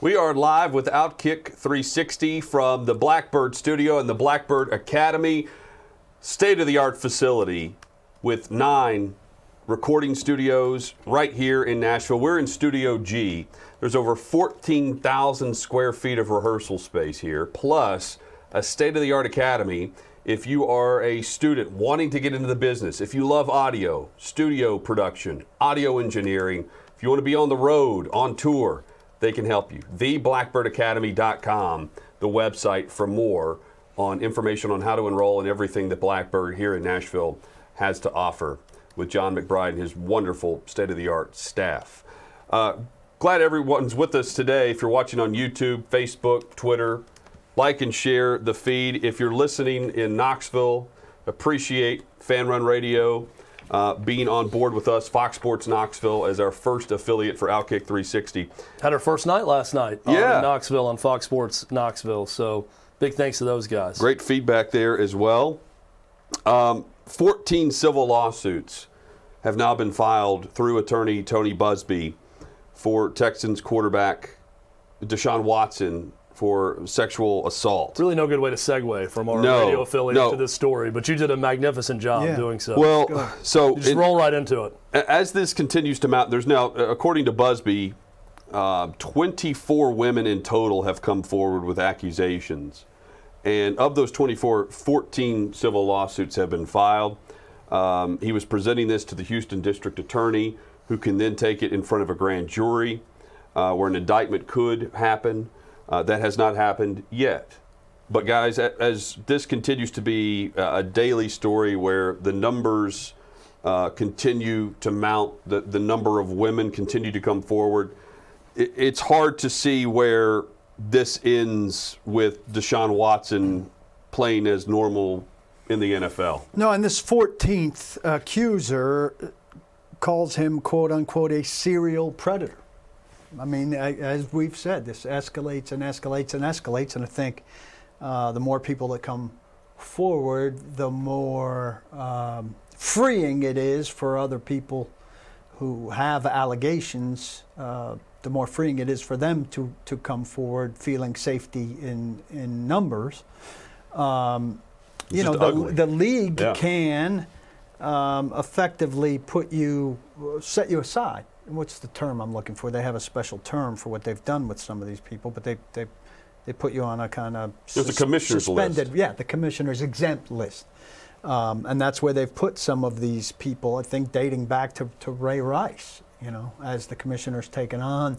We are live with OutKick 360 from the Blackbird Studio and the Blackbird Academy, state-of-the-art facility with 9 recording studios right here in Nashville. We're in Studio G. There's over 14,000 square feet of rehearsal space here, plus a state-of-the-art academy. If you are a student wanting to get into the business, if you love audio, studio production, audio engineering, if you want to be on the road, on tour, they can help you. TheBlackbirdAcademy.com, the website for more on information on how to enroll and everything that Blackbird here in Nashville has to offer with John McBride and his wonderful state-of-the-art staff. Glad everyone's with us today. If you're watching on YouTube, Facebook, Twitter, like and share the feed. If you're listening in Knoxville, appreciate Fan Run Radio being on board with us. Fox Sports Knoxville as our first affiliate for OutKick 360. Had our first night last night in Knoxville on Fox Sports Knoxville. So big thanks to those guys. Great feedback there as well. 14 civil lawsuits have now been filed through attorney Tony Busby for Texans quarterback Deshaun Watson for sexual assault. Really no good way to segue from our radio affiliate to this story, but you did a magnificent job doing so. Well, so just roll right into it. As this continues to mount, there's now, according to Busby, 24 women in total have come forward with accusations. And of those 24, 14 civil lawsuits have been filed. He was presenting this to the Houston District Attorney, who can then take it in front of a grand jury where an indictment could happen. That has not happened yet. But guys, as this continues to be a daily story where the numbers continue to mount, the number of women continue to come forward, it's hard to see where this ends with Deshaun Watson playing as normal in the NFL. No, and this 14th accuser calls him, quote unquote, a serial predator. I mean, as we've said, this escalates and escalates and escalates, and I think the more people that come forward, the more freeing it is for other people who have allegations, the more freeing it is for them to come forward feeling safety in numbers. The league can effectively set you aside. What's the term I'm looking for? They have a special term for what they've done with some of these people, but they put you on a kind of the commissioner's suspended list. Yeah, the commissioner's exempt list. And that's where they've put some of these people, I think dating back to Ray Rice, as the commissioner's taken on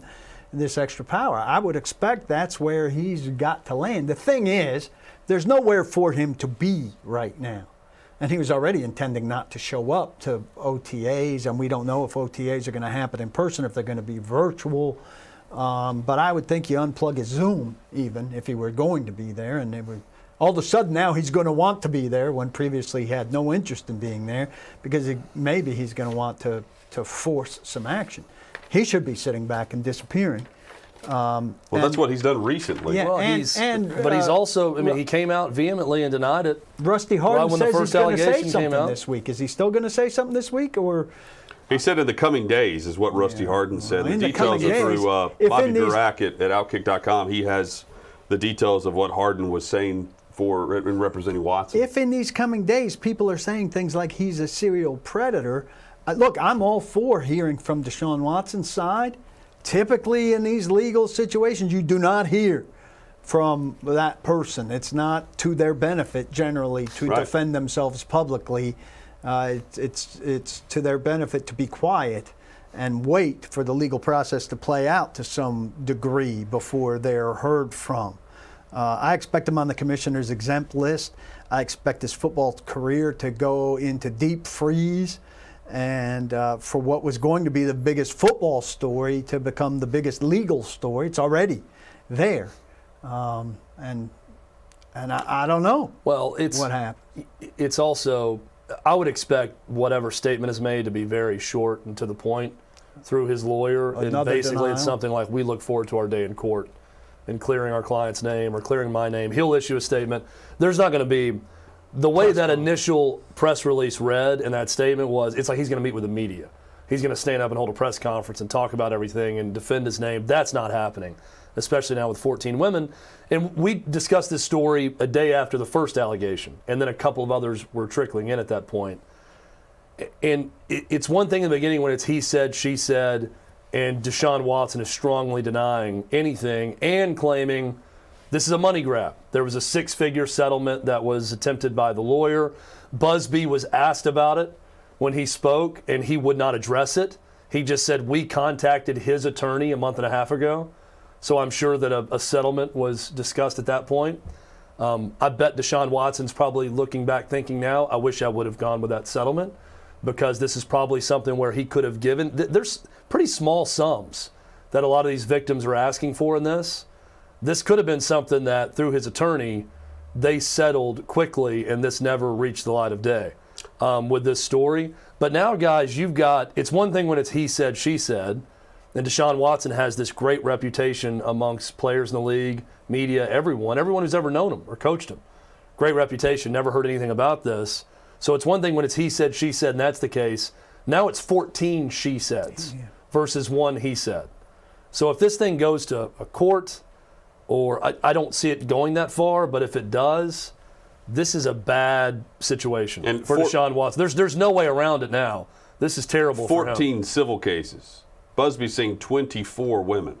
this extra power. I would expect that's where he's got to land. The thing is, there's nowhere for him to be right now. And he was already intending not to show up to OTAs, and we don't know if OTAs are going to happen in person, if they're going to be virtual. But I would think you unplug his Zoom, even if he were going to be there, and all of a sudden now he's going to want to be there when previously he had no interest in being there, because maybe he's going to want to force some action. He should be sitting back and disappearing. That's what he's done recently. Yeah, well, but he's also, he came out vehemently and denied it. Rusty Hardin when says the first he's going to say allegation came something out this week. Is he still going to say something this week, or? He said in the coming days is what Rusty Hardin said. In the the coming details are days, through Bobby Durack at OutKick.com. He has the details of what Hardin was saying in representing Watson. If in these coming days people are saying things like he's a serial predator, look, I'm all for hearing from Deshaun Watson's side. Typically in these legal situations, you do not hear from that person. It's not to their benefit generally to defend themselves publicly. It's to their benefit to be quiet and wait for the legal process to play out to some degree before they're heard from. I expect him on the commissioner's exempt list. I expect his football career to go into deep freeze, and for what was going to be the biggest football story to become the biggest legal story. It's already there. And I don't know what happened. It's also, I would expect whatever statement is made to be very short and to the point through his lawyer. And basically denial. It's something like, we look forward to our day in court and clearing our client's name or clearing my name. He'll issue a statement. There's not going to be, the way that initial press release read and that statement was, it's like he's going to meet with the media. He's going to stand up and hold a press conference and talk about everything and defend his name. That's not happening. especially now with 14 women. And we discussed this story a day after the first allegation, and then a couple of others were trickling in at that point. And it's one thing in the beginning when it's he said, she said, and Deshaun Watson is strongly denying anything and claiming this is a money grab. There was a 6-figure settlement that was attempted by the lawyer. Busby was asked about it when he spoke, and he would not address it. He just said, we contacted his attorney a month and a half ago. So I'm sure that a settlement was discussed at that point. I bet Deshaun Watson's probably looking back thinking now, I wish I would have gone with that settlement, because this is probably something where he could have given. There's pretty small sums that a lot of these victims are asking for in this. This could have been something that, through his attorney, they settled quickly, and this never reached the light of day with this story. But now, guys, it's one thing when it's he said, she said, and Deshaun Watson has this great reputation amongst players in the league, media, everyone who's ever known him or coached him. Great reputation, never heard anything about this. So it's one thing when it's he said, she said, and that's the case. Now it's 14 she saids versus 1 he said. So if this thing goes to a court, or I don't see it going that far, but if it does, this is a bad situation for Deshaun Watson. There's no way around it now. This is terrible for him. 14 civil cases. Busby's saying 24 women.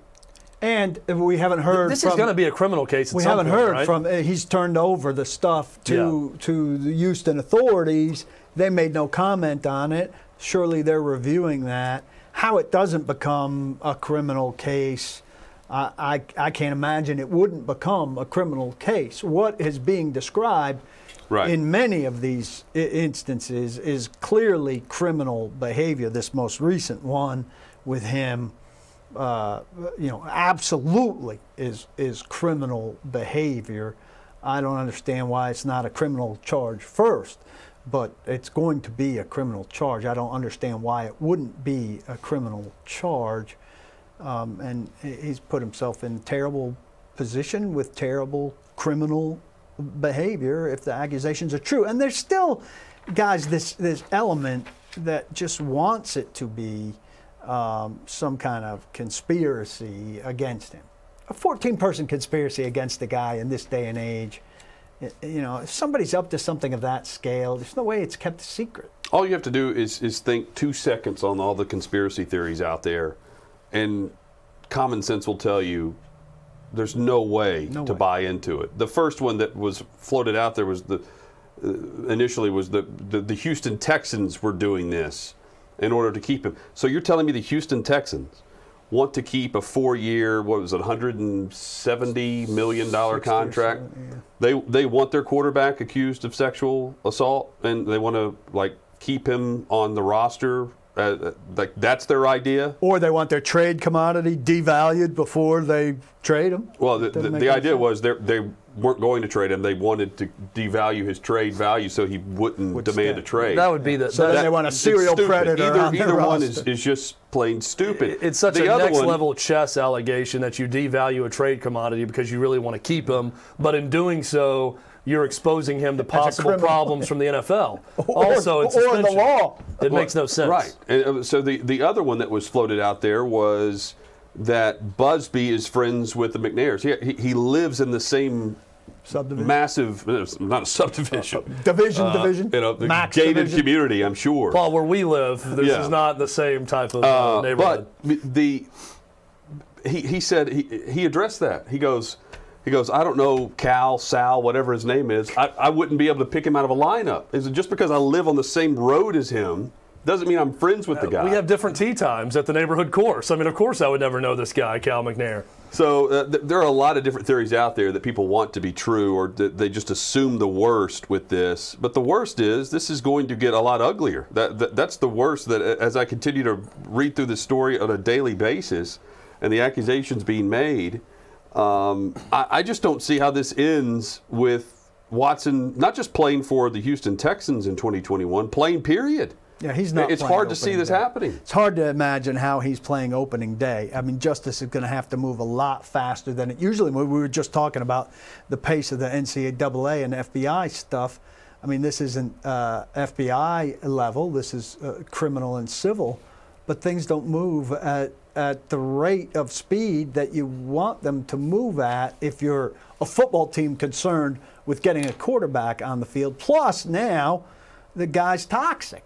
And we haven't heard this is going to be a criminal case. We haven't heard from. He's turned over the stuff to the Houston authorities. They made no comment on it. Surely they're reviewing that. How it doesn't become a criminal case, I can't imagine it wouldn't become a criminal case. What is being described in many of these instances is clearly criminal behavior. This most recent one with him, absolutely is criminal behavior. I don't understand why it's not a criminal charge first, but it's going to be a criminal charge. I don't understand why it wouldn't be a criminal charge. And he's put himself in a terrible position with terrible criminal behavior if the accusations are true. And there's still, guys, this element that just wants it to be some kind of conspiracy against him. A 14-person conspiracy against the guy in this day and age. If somebody's up to something of that scale, there's no way it's kept a secret. All you have to do is think 2 seconds on all the conspiracy theories out there, and common sense will tell you there's no way to buy into it. The first one that was floated out there was initially was the Houston Texans were doing this in order to keep him. So you're telling me the Houston Texans want to keep a 4-year, $170 million contract? They want their quarterback accused of sexual assault, and they want to keep him on the roster. That's their idea? Or they want their trade commodity devalued before they trade him? Well, the idea was they weren't going to trade him. They wanted to devalue his trade value so he wouldn't demand a trade. That would be then they want a serial predator on their Either one roster. is just plain stupid. It's such a next-level chess allegation that you devalue a trade commodity because you really want to keep him, but in doing so, you're exposing him to possible problems from the NFL. Also, it's or the law. It makes no sense. Right. And so the other one that was floated out there was that Busby is friends with the McNairs. He lives in the same subdivision. Massive, not a subdivision. Division. The Max gated division. community, I'm sure. Paul, where we live, this is not the same type of neighborhood. But he said he addressed that. He goes, I don't know, Cal, Sal, whatever his name is, I wouldn't be able to pick him out of a lineup. Is it just because I live on the same road as him doesn't mean I'm friends with the guy? We have different tee times at the neighborhood course. I mean, of course I would never know this guy, Cal McNair. So there are a lot of different theories out there that people want to be true, or that they just assume the worst with this. But the worst is this is going to get a lot uglier. That's the worst, that as I continue to read through this story on a daily basis and the accusations being made, I just don't see how this ends with Watson not just playing for the Houston Texans in 2021, playing period. Yeah, he's not. It's hard to see this happening. It's hard to imagine how he's playing opening day. I mean, justice is going to have to move a lot faster than it usually moves. We were just talking about the pace of the NCAA and FBI stuff. I mean, this isn't FBI level. This is criminal and civil. But things don't move at at the rate of speed that you want them to move at if you're a football team concerned with getting a quarterback on the field. Plus, now the guy's toxic.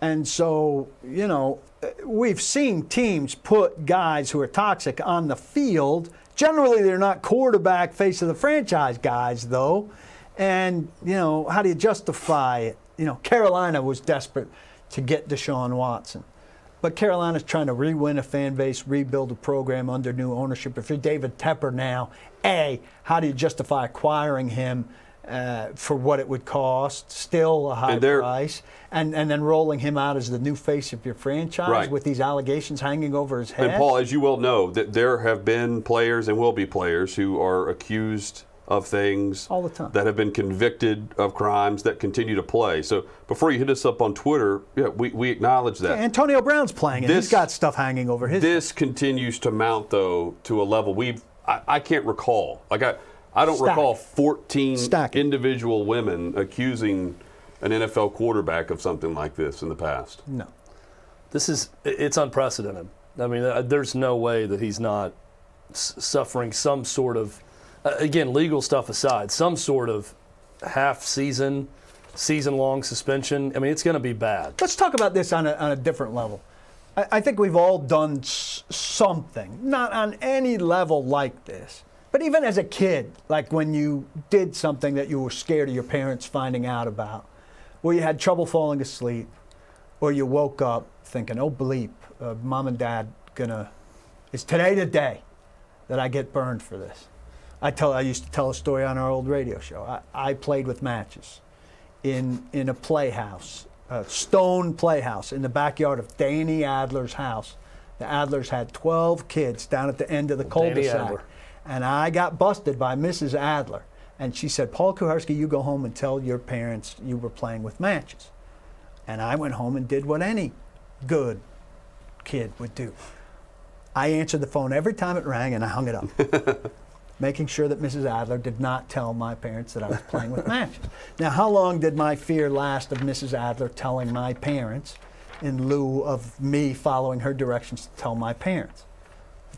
And so, you know, we've seen teams put guys who are toxic on the field. Generally, they're not quarterback, face of the franchise guys, though. And, you know, how do you justify it? You know, Carolina was desperate to get Deshaun Watson. But Carolina's trying to re-win a fan base, rebuild a program under new ownership. If you're David Tepper now, how do you justify acquiring him for what it would cost, still a high price, and then rolling him out as the new face of your franchise with these allegations hanging over his head? And Paul, as you well know, that there have been players and will be players who are accused of things all the time, that have been convicted of crimes that continue to play. So before you hit us up on Twitter, we acknowledge that. Yeah, Antonio Brown's playing it. He's got stuff hanging over his head. This continues to mount, though, to a level I can't recall. Like I don't recall 14 individual women accusing an NFL quarterback of something like this in the past. No. It's unprecedented. I mean, there's no way that he's not suffering some sort of, again, legal stuff aside, some sort of season-long suspension. I mean, it's going to be bad. Let's talk about this on a different level. I think we've all done something, not on any level like this, but even as a kid, like when you did something that you were scared of your parents finding out about, where you had trouble falling asleep, or you woke up thinking, oh, bleep, mom and dad is today the day that I get burned for this? I used to tell a story on our old radio show. I played with matches in a playhouse, a stone playhouse in the backyard of Danny Adler's house. The Adlers had 12 kids down at the end of the cul-de-sac. And I got busted by Mrs. Adler. And she said, Paul Kuharski, you go home and tell your parents you were playing with matches. And I went home and did what any good kid would do. I answered the phone every time it rang, and I hung it up, making sure that Mrs. Adler did not tell my parents that I was playing with matches. Now, how long did my fear last of Mrs. Adler telling my parents in lieu of me following her directions to tell my parents?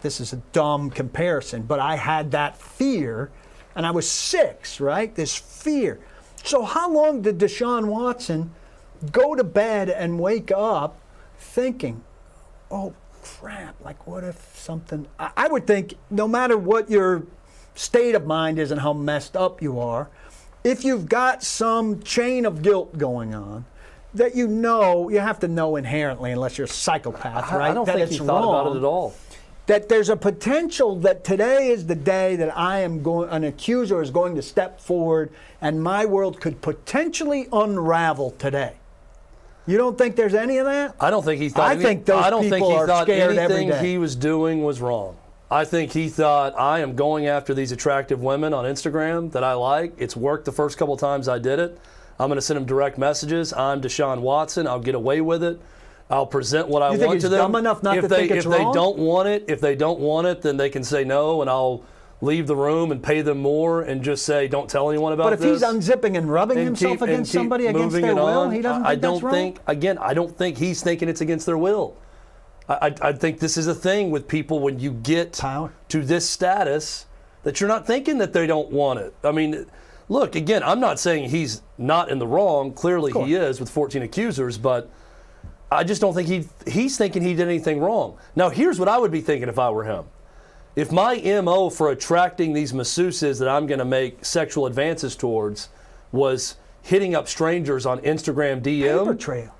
This is a dumb comparison, but I had that fear, and I was 6, right? This fear. So how long did Deshaun Watson go to bed and wake up thinking, oh, crap, like what if something... I would think no matter what your state of mind is and how messed up you are, if you've got some chain of guilt going on, that you have to know inherently, unless you're a psychopath, right? I don't think he thought about it at all. That there's a potential that today is the day that an accuser is going to step forward and my world could potentially unravel today. You don't think there's any of that? I don't think he thought. I think those people are scared every day. Anything he was doing was wrong. I think he thought, I am going after these attractive women on Instagram that I like. It's worked the first couple times I did it. I'm going to send them direct messages. I'm Deshaun Watson. I'll get away with it. I'll present what I want to them. You think he's dumb enough not to think it's wrong? If they don't want it, then they can say no, and I'll leave the room and pay them more and just say, don't tell anyone about this. But if he's unzipping and rubbing himself against somebody against their will, he doesn't think that's wrong? I don't think he's thinking it's against their will. I think this is a thing with people when you get power to this status that you're not thinking that they don't want it. I mean, look, again, I'm not saying he's not in the wrong. Clearly he is with 14 accusers, but I just don't think he's thinking he did anything wrong. Now, here's what I would be thinking if I were him. If my MO for attracting these masseuses that I'm going to make sexual advances towards was hitting up strangers on Instagram DM, paper trail.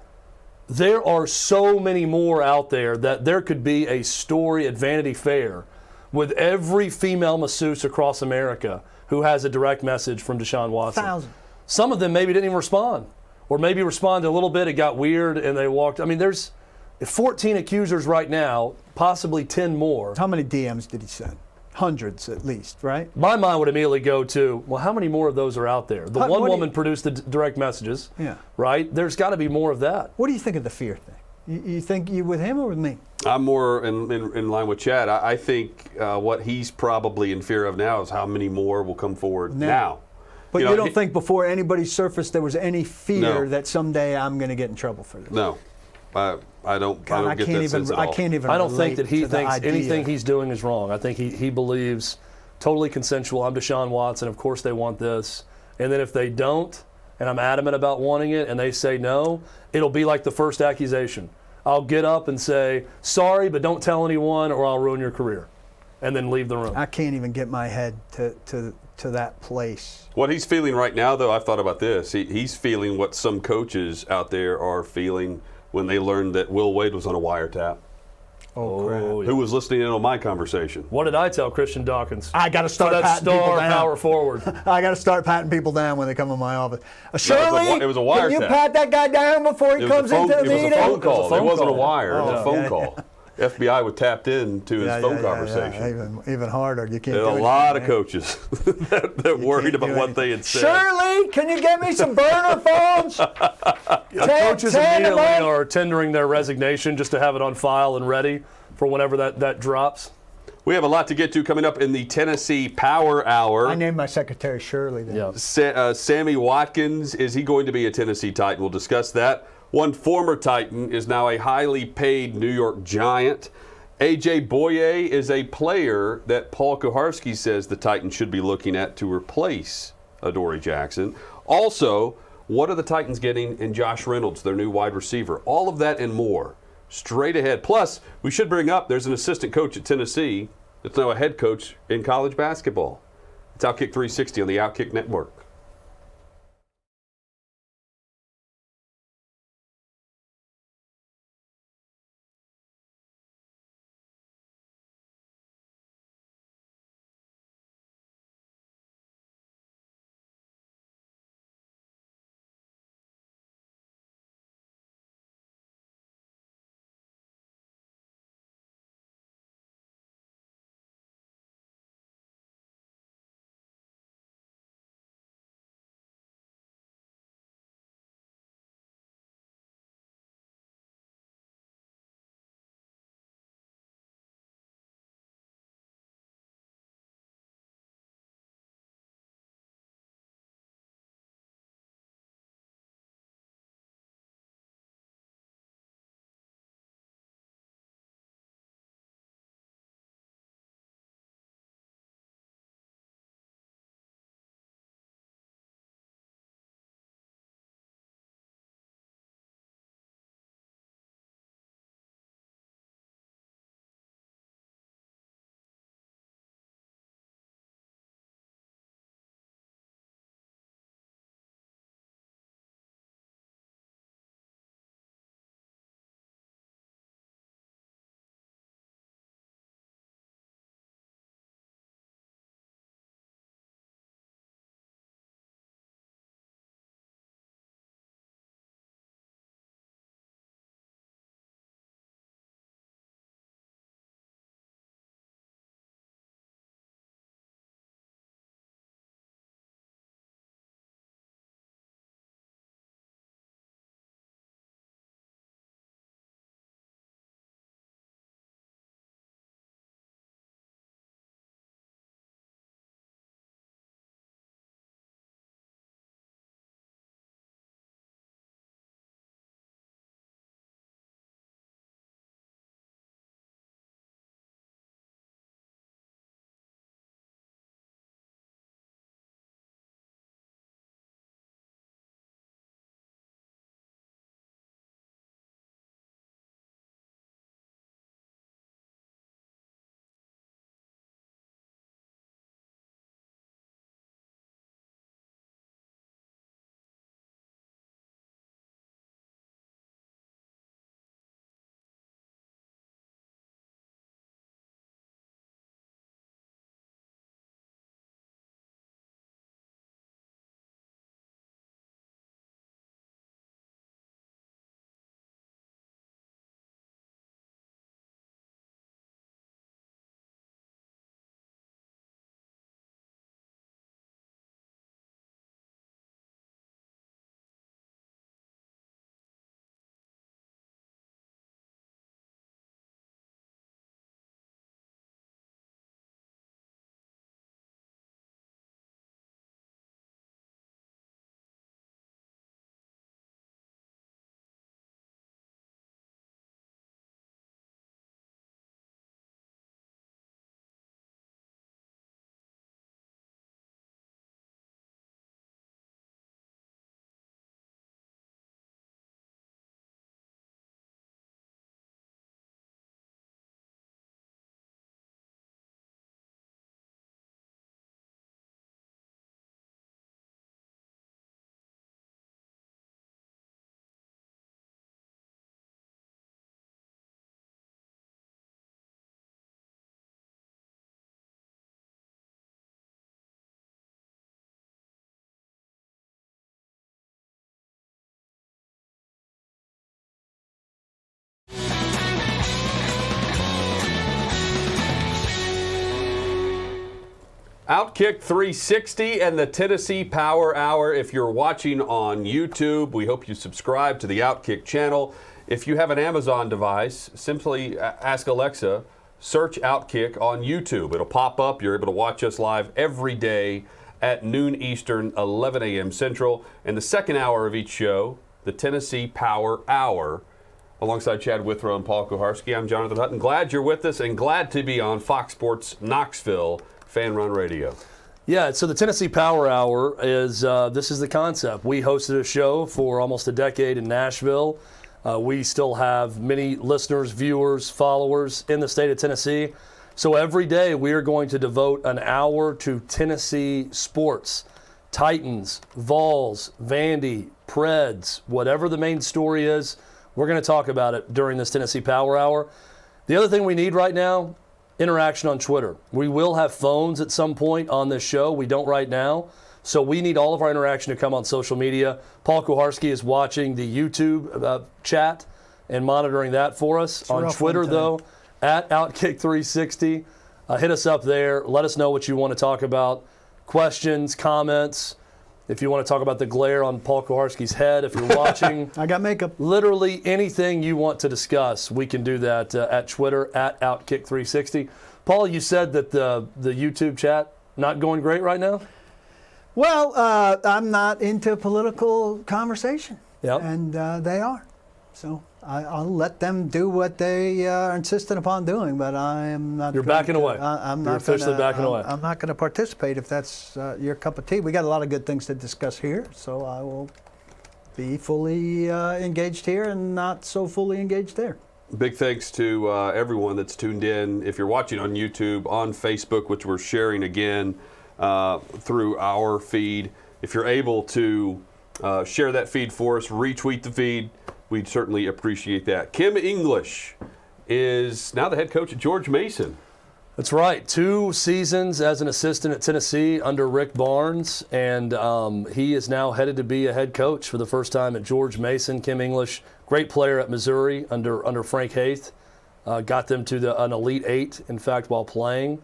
There are so many more out there that there could be a story at Vanity Fair with every female masseuse across America who has a direct message from Deshaun Watson. 1,000. Some of them maybe didn't even respond. Or maybe responded a little bit, it got weird, and they walked. I mean, there's 14 accusers right now, possibly 10 more. How many DMs did he send? Hundreds at least, right? My mind would immediately go to, well, how many more of those are out there? The one woman produced the direct messages, right? There's got to be more of that. What do you think of the fear thing? You think you with him or with me? I'm more in line with Chad. I think what he's probably in fear of now is how many more will come forward now. But you don't think before anybody surfaced there was any fear that someday I'm going to get in trouble for this? No. I don't God, get that sense at all. I can't even. I don't think relate that he to the thinks idea. anything he's doing is wrong. I think he believes totally consensual. I'm Deshaun Watson. Of course they want this. And then if they don't, and I'm adamant about wanting it, and they say no, it'll be like the first accusation. I'll get up and say, sorry, but don't tell anyone or I'll ruin your career, and then leave the room. I can't even get my head to that place. What he's feeling right now, though, I've thought about this. He's feeling what some coaches out there are feeling when they learned that Will Wade was on a wiretap. Oh, crap. yeah. Who was listening in on my conversation? What did I tell Christian Dawkins? I got to For start that patting people star down. power forward. I got to start patting people down when they come in my office. Shirley, it was a can you wiretap. pat that guy down before he comes into the It was meeting? a phone call. It wasn't a call. wire. It was Oh, a phone yeah, call. FBI was tapped into his phone conversation. Even harder. You can't. There do are a lot of anything, coaches that worried about what they had said. Shirley, can you get me some burner phones? Coaches immediately are tendering their resignation just to have it on file and ready for whenever that drops. We have a lot to get to coming up in the Tennessee Power Hour. I named my secretary Shirley. Then. Yeah. Sammy Watkins, is he going to be a Tennessee Titan? We'll discuss that. One former Titan is now a highly paid New York Giant. A.J. Boye is a player that Paul Kuharsky says the Titans should be looking at to replace Adoree Jackson. Also, what are the Titans getting in Josh Reynolds, their new wide receiver? All of that and more straight ahead. Plus, we should bring up there's an assistant coach at Tennessee that's now a head coach in college basketball. It's OutKick 360 on the OutKick Network. OutKick 360 and the Tennessee Power Hour. If you're watching on YouTube, we hope you subscribe to the OutKick channel. If you have an Amazon device, simply ask Alexa, search OutKick on YouTube. It'll pop up. You're able to watch us live every day at noon Eastern, 11 a.m. Central. And the second hour of each show, the Tennessee Power Hour. Alongside Chad Withrow and Paul Kuharski, I'm Jonathan Hutton. Glad you're with us and glad to be on Fox Sports Knoxville Fan Run Radio. Yeah, so the Tennessee Power Hour is, this is the concept. We hosted a show for almost a decade in Nashville. We still have many listeners, viewers, followers in the state of Tennessee. So every day we are going to devote an hour to Tennessee sports. Titans, Vols, Vandy, Preds, whatever the main story is, we're going to talk about it during this Tennessee Power Hour. The other thing we need right now, interaction on Twitter. We will have phones at some point on this show. We don't right now. So we need all of our interaction to come on social media. Paul Kuharski is watching the YouTube chat and monitoring that for us. On Twitter, though, at OutKick360. Hit us up there. Let us know what you want to talk about. Questions, comments. If you want to talk about the glare on Paul Kuharski's head, if you're watching. I got makeup. Literally anything you want to discuss, we can do that at Twitter, at OutKick360. Paul, you said that the YouTube chat not going great right now? Well, I'm not into political conversation. Yep. And they are. So I'll let them do what they are insistent upon doing, but I am not. You're backing away. You're officially backing away. I'm not going to participate if that's your cup of tea. We got a lot of good things to discuss here, so I will be fully engaged here and not so fully engaged there. Big thanks to everyone that's tuned in. If you're watching on YouTube, on Facebook, which we're sharing again through our feed, if you're able to share that feed for us, retweet the feed, we'd certainly appreciate that. Kim English is now the head coach at George Mason. That's right. 2 seasons as an assistant at Tennessee under Rick Barnes, and he is now headed to be a head coach for the first time at George Mason. Kim English, great player at Missouri under Frank Haith, got them to an Elite 8, in fact, while playing,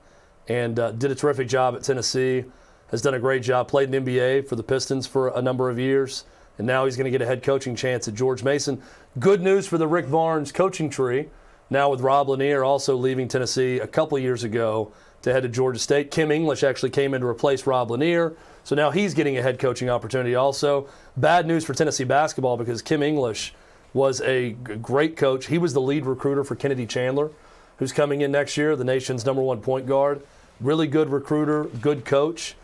and did a terrific job at Tennessee, has done a great job, played in the NBA for the Pistons for a number of years, and now he's going to get a head coaching chance at George Mason. Good news for the Rick Barnes coaching tree. Now with Rob Lanier also leaving Tennessee a couple years ago to head to Georgia State. Kim English actually came in to replace Rob Lanier, so now he's getting a head coaching opportunity also. Bad news for Tennessee basketball because Kim English was a great coach. He was the lead recruiter for Kennedy Chandler, who's coming in next year, the nation's #1 point guard. Really good recruiter, good coach.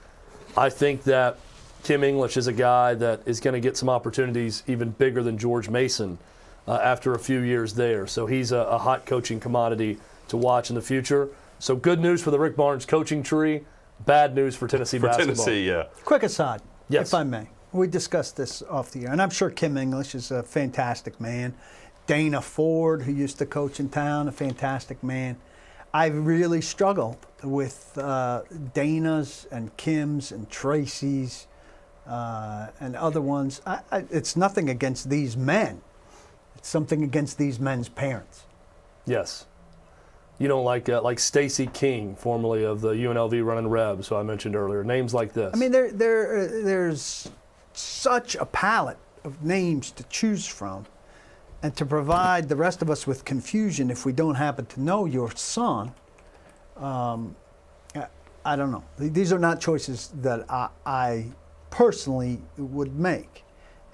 I think that Kim English is a guy that is going to get some opportunities even bigger than George Mason after a few years there. So he's a hot coaching commodity to watch in the future. So good news for the Rick Barnes coaching tree, bad news for Tennessee basketball. Tennessee, yeah. Quick aside, yes, if I may. We discussed this off the air, and I'm sure Kim English is a fantastic man. Dana Ford, who used to coach in town, a fantastic man. I really struggle with Dana's and Kim's and Tracy's and other ones. It's nothing against these men. It's something against these men's parents. Yes. You don't like Stacey King, formerly of the UNLV running Rebs, who I mentioned earlier. Names like this. I mean, there's such a palette of names to choose from, and to provide the rest of us with confusion if we don't happen to know your son. I don't know. These are not choices that I personally would make.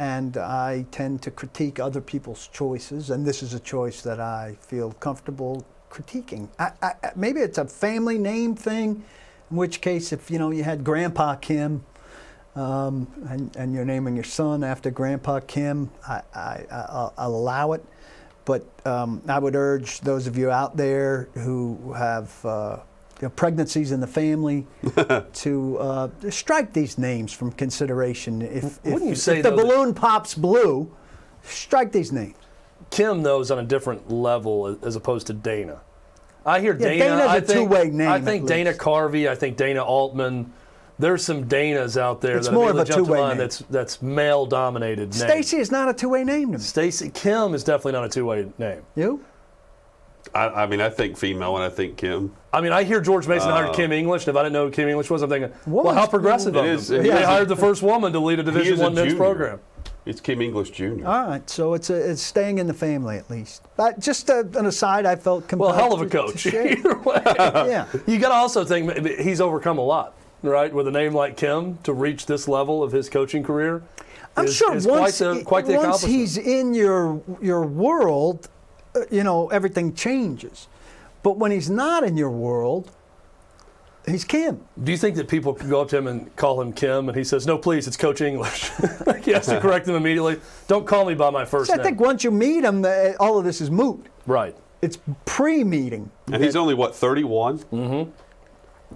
And I tend to critique other people's choices, and this is a choice that I feel comfortable critiquing. Maybe it's a family name thing, in which case if you had Grandpa Kim and you're naming your son after Grandpa Kim, I'll allow it. But I would urge those of you out there who have pregnancies in the family to strike these names from consideration. If the balloon pops blue, strike these names. Kim, though, is on a different level as opposed to Dana. I hear Dana. Dana's a two-way name. I think Dana Carvey. I think Dana Altman. There's some Danas out there. It's more of a two-way name. That's male-dominated name. Stacey is not a two-way name to me. Stacey Kim is definitely not a two-way name. You? I mean, I think female and I think Kim. I mean, I hear George Mason hired Kim English, and if I didn't know who Kim English was, I'm thinking, well, Woman's- how progressive of them. They hired the first woman to lead a Division is a I men's junior. program. It's Kim English Jr. All right, so it's staying in the family at least. Just an aside, I felt compelled. Well, hell of a to coach. share. Either way. Yeah. You got to also think maybe he's overcome a lot, right? With a name like Kim to reach this level of his coaching career. I'm sure is once, quite the once accomplishment. he's in your world, everything changes. But when he's not in your world, he's Kim. Do you think that people can go up to him and call him Kim, and he says, "No, please, it's Coach English"? He has to correct them immediately. Don't call me by my first So I name. think once you meet him, all of this is moot. Right. It's pre-meeting. And he's only, what, 31?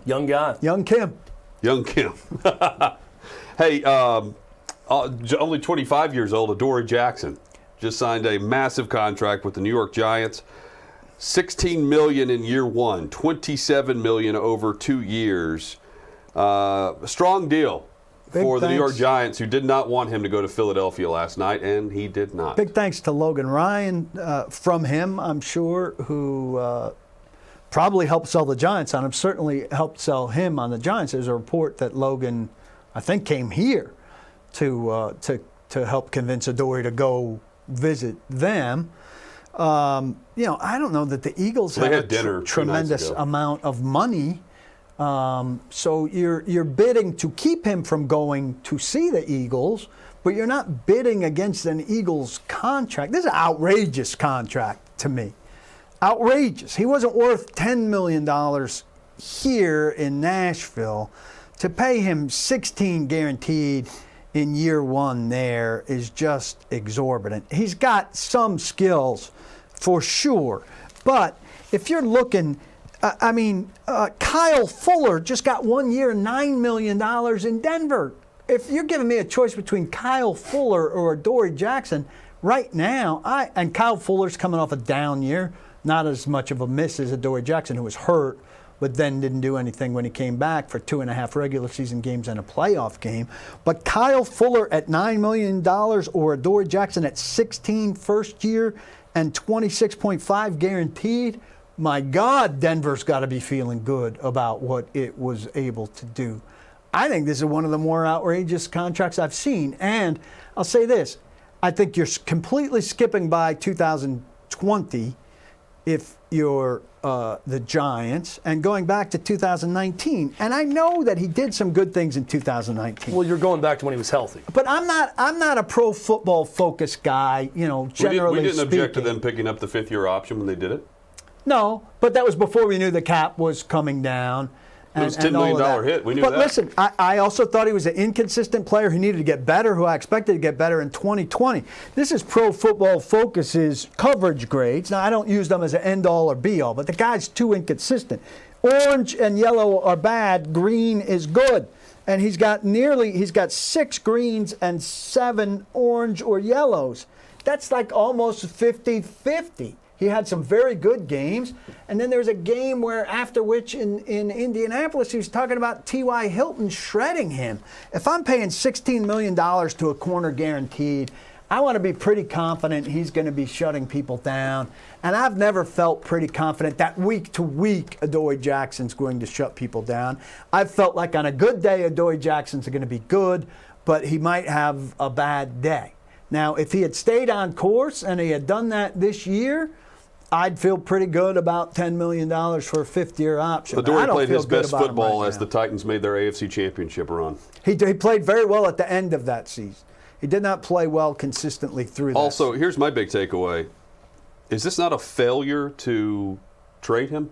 Young guy. Young Kim. Young Kim. Hey, only 25 years old, Adoree Jackson just signed a massive contract with the New York Giants. $16 million in year one, $27 million over 2 years. A strong deal for the New York thanks. Giants, who did not want him to go to Philadelphia last night, and he did not. Big thanks to Logan Ryan from him, I'm sure, who probably helped sell the Giants on him. Certainly helped sell him on the Giants. There's a report that Logan, I think, came here to help convince Adoree to go visit them. I don't know that the Eagles Well, they have had dinner 2 nights tremendous ago. amount of money. So you're bidding to keep him from going to see the Eagles, but you're not bidding against an Eagles contract. This is an outrageous contract to me. Outrageous. He wasn't worth $10 million here in Nashville. To pay him $16 guaranteed in year one there is just exorbitant. He's got some skills for sure, but if you're looking, Kyle Fuller just got 1 year, $9 million in Denver. If you're giving me a choice between Kyle Fuller or Adoree Jackson right now, and Kyle Fuller's coming off a down year, not as much of a miss as Adoree Jackson, who was hurt, but then didn't do anything when he came back for 2.5 regular season games and a playoff game. But Kyle Fuller at $9 million or Adoree Jackson at 16 first year and 26.5 guaranteed, my God, Denver's got to be feeling good about what it was able to do. I think this is one of the more outrageous contracts I've seen. And I'll say this, I think you're completely skipping by 2020 if you're the Giants, and going back to 2019. And I know that he did some good things in 2019. Well, you're going back to when he was healthy. But I'm not a pro football focused guy, generally we didn't object to speaking. them picking up the 5th-year option when they did it. No, but that was before we knew the cap was coming down. It was a $10 and all of million that. hit. We knew but that. Listen, I also thought he was an inconsistent player who needed to get better, who I expected to get better in 2020. This is Pro Football Focus's coverage grades. Now, I don't use them as an end-all or be-all, but the guy's too inconsistent. Orange and yellow are bad. Green is good. And he's got 6 greens and 7 orange or yellows. That's like almost 50-50. He had some very good games, and then there was a game where after which in Indianapolis he was talking about T.Y. Hilton shredding him. If I'm paying $16 million to a corner guaranteed, I want to be pretty confident he's going to be shutting people down. And I've never felt pretty confident that week to week Adoree Jackson's going to shut people down. I've felt like on a good day Adoree Jackson's going to be good, but he might have a bad day. Now, if he had stayed on course and he had done that this year, I'd feel pretty good about $10 million for a 5th-year option. Adoree played his best about him football right as now. the Titans made their AFC Championship run. He played very well at the end of that season. He did not play well consistently through that. Also, here's my big takeaway. Is this not a failure to trade him?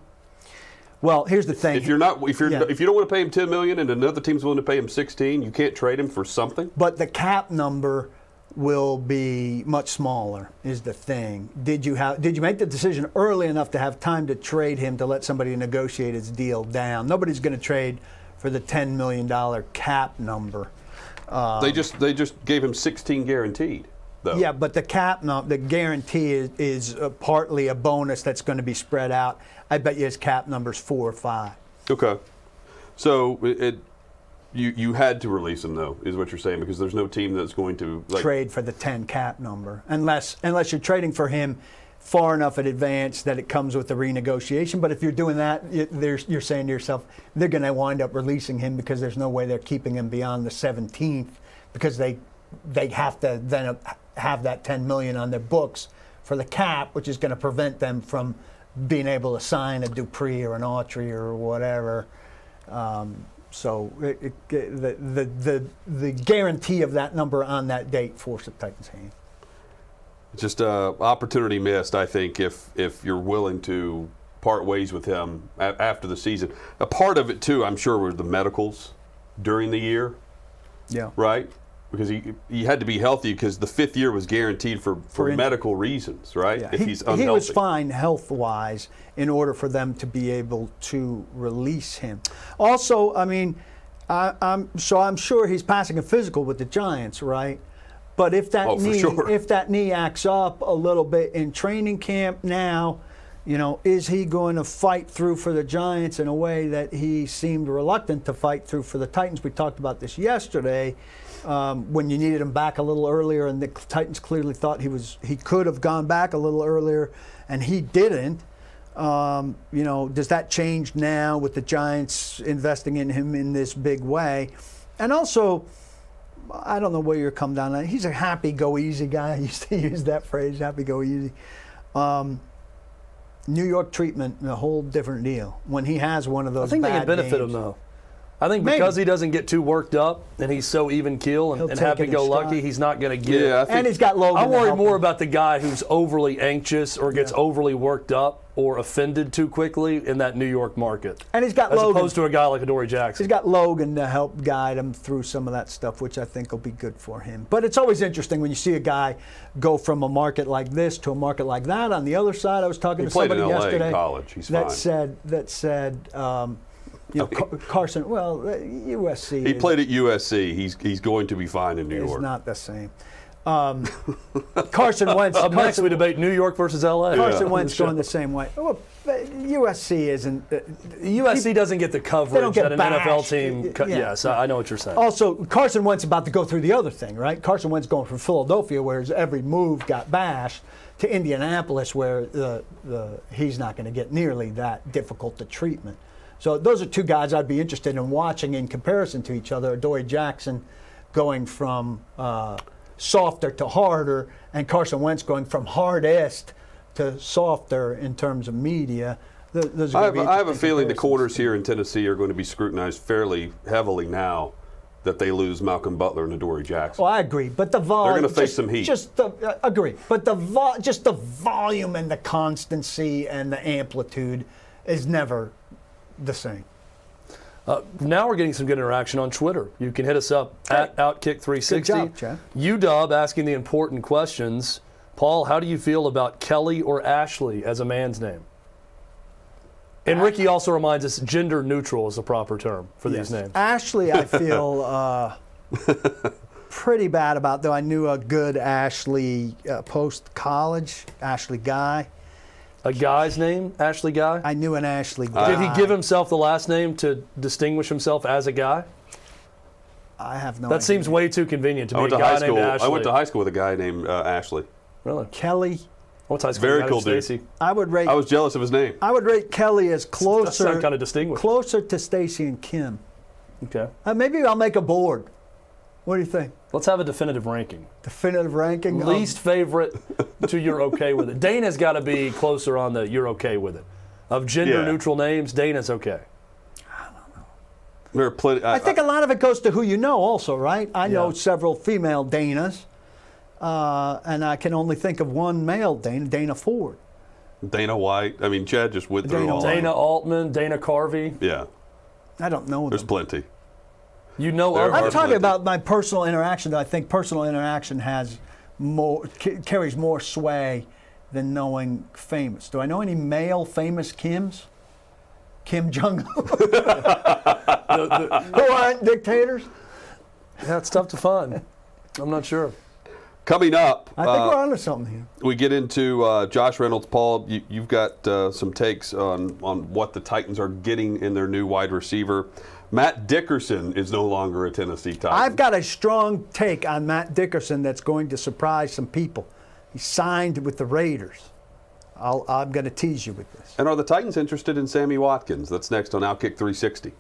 Well, here's the thing. If you don't want to pay him $10 million and another team's willing to pay him $16, you can't trade him for something? But the cap number will be much smaller is the thing. Did you make the decision early enough to have time to trade him to let somebody negotiate his deal down? Nobody's going to trade for the $10 million cap number. They just gave him 16 guaranteed, though. Yeah, but the cap the guarantee is partly a bonus that's going to be spread out. I bet you his cap number's 4 or 5. Okay. So you had to release him, though, is what you're saying, because there's no team that's going to Trade for the 10 cap number unless you're trading for him far enough in advance that it comes with a renegotiation. But if you're doing that, you're saying to yourself, they're going to wind up releasing him because there's no way they're keeping him beyond the 17th because they have to then have that $10 million on their books for the cap, which is going to prevent them from being able to sign a Dupree or an Autry or whatever. So the guarantee of that number on that date forced the Titans' hand. Just opportunity missed, I think, if you're willing to part ways with him after the season. A part of it, too, I'm sure, was the medicals during the year. Yeah. Right? Because he had to be healthy because the 5th year was guaranteed for medical reasons, right? Yeah. If he's unhealthy. He was fine health-wise in order for them to be able to release him. Also, I mean, I'm sure he's passing a physical with the Giants, right? But if that knee acts up a little bit in training camp now, is he going to fight through for the Giants in a way that he seemed reluctant to fight through for the Titans? We talked about this yesterday when you needed him back a little earlier, and the Titans clearly thought he could have gone back a little earlier, and he didn't. Does that change now with the Giants investing in him in this big way? And also, I don't know where you're come down on. He's a happy go easy guy. I used to use that phrase, happy go easy. New York treatment, a whole different deal. When he has one of those, I think they can benefit games, him though. I think because he doesn't get too worked up and he's so even keel and happy-go-lucky, he's not going to get. Yeah, and he's got Logan. I worry more about the guy who's overly anxious or gets overly worked up or offended too quickly in that New York market. And he's got as Logan. Opposed to a guy like Adoree Jackson. He's got Logan to help guide him through some of that stuff, which I think will be good for him. But it's always interesting when you see a guy go from a market like this to a market like that. On the other side, I was talking to somebody yesterday in college. He's that fine. said. Carson, well, USC. He played at USC. He's going to be fine in New York. It's not the same. Carson Wentz. Up next, we debate New York versus LA. Carson Wentz going the same way. Well, USC isn't. USC doesn't get the coverage that an NFL team. Yes, I know what you're saying. Also, Carson Wentz about to go through the other thing, right? Carson Wentz going from Philadelphia, where his every move got bashed, to Indianapolis, where he's not going to get nearly that difficult to treatment. So those are two guys I'd be interested in watching in comparison to each other. Adoree Jackson going from softer to harder, and Carson Wentz going from hardest to softer in terms of media. I have a feeling the corners here in Tennessee are going to be scrutinized fairly heavily now that they lose Malcolm Butler and Adoree Jackson. Well, I agree, but the volume. They're going to face some heat. Agree, but just the volume and the constancy and the amplitude is never the same. Now we're getting some good interaction on Twitter. You can hit us up at OutKick360. Good job, Chad. UW asking the important questions. Paul, how do you feel about Kelly or Ashley as a man's name? And Ricky also reminds us gender neutral is the proper term for these names. Ashley, I feel pretty bad about, though I knew a good Ashley post-college, Ashley Guy. A guy's name, Ashley Guy? I knew an Ashley Guy. Did he give himself the last name to distinguish himself as a guy? I have no idea. That seems way too convenient to me. I went to high school with a guy named Ashley. Really? Kelly. What's high school? Very cool dude. Stacy? I was jealous of his name. I would rate Kelly as closer, kind of distinguished. Closer to Stacy and Kim. Okay. Maybe I'll make a board. What do you think? Let's have a definitive ranking. Definitive ranking? Least favorite to you're okay with it. Dana's got to be closer on the you're okay with it. Of gender-neutral names, Dana's okay. I don't know. There are plenty. I think a lot of it goes to who you know also, right? I know several female Danas, and I can only think of one male Dana, Dana Ford. Dana White. I mean, Chad just went through all Dana Altman, Dana Carvey. Yeah. I don't know There's them. plenty. You know, I'm talking about my personal interaction. I think personal interaction has carries more sway than knowing famous. Do I know any male famous Kims? Kim Jong-un? Who aren't dictators? Yeah, it's tough to find. I'm not sure. Coming up, I think we're onto something here. We get into Josh Reynolds. Paul, you've got some takes on what the Titans are getting in their new wide receiver. Matt Dickerson is no longer a Tennessee Titan. I've got a strong take on Matt Dickerson that's going to surprise some people. He signed with the Raiders. I'm going to tease you with this. And are the Titans interested in Sammy Watkins? That's next on OutKick 360.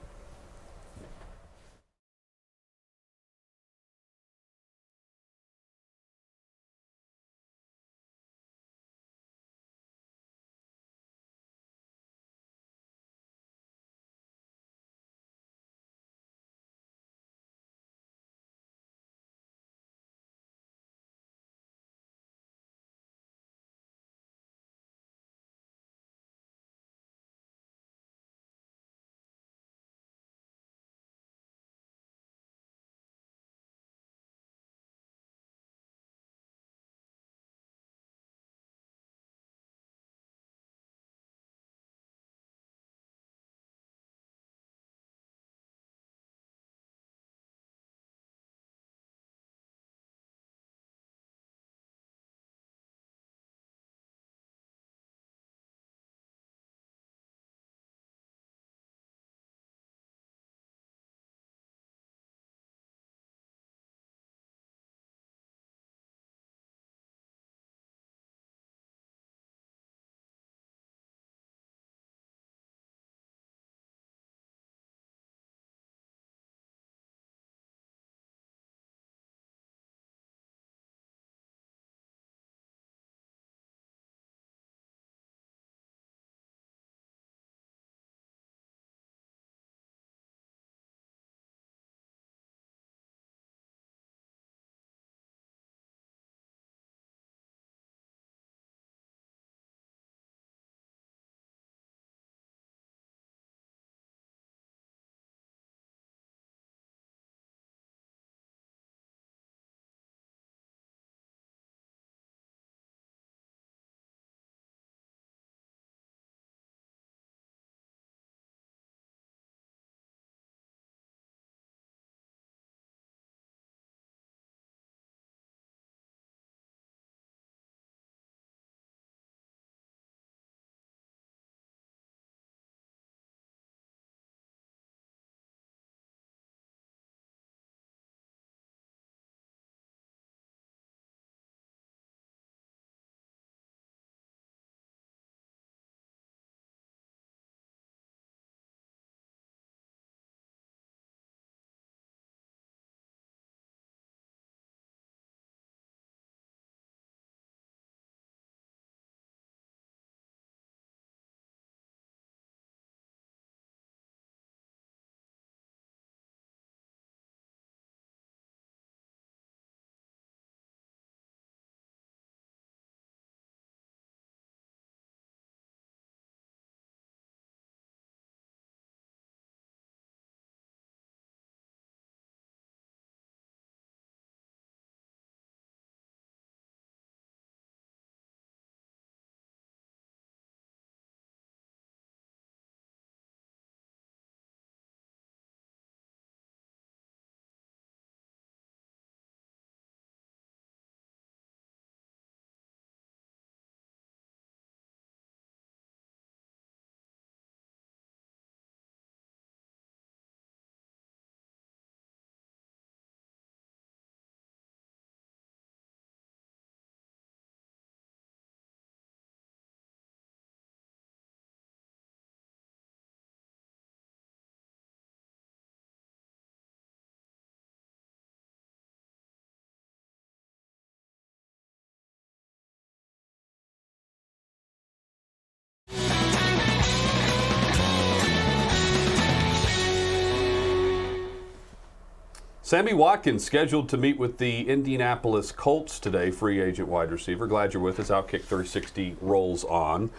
Sammy Watkins scheduled to meet with the Indianapolis Colts today, free agent wide receiver. Glad you're with us. OutKick 360 rolls on.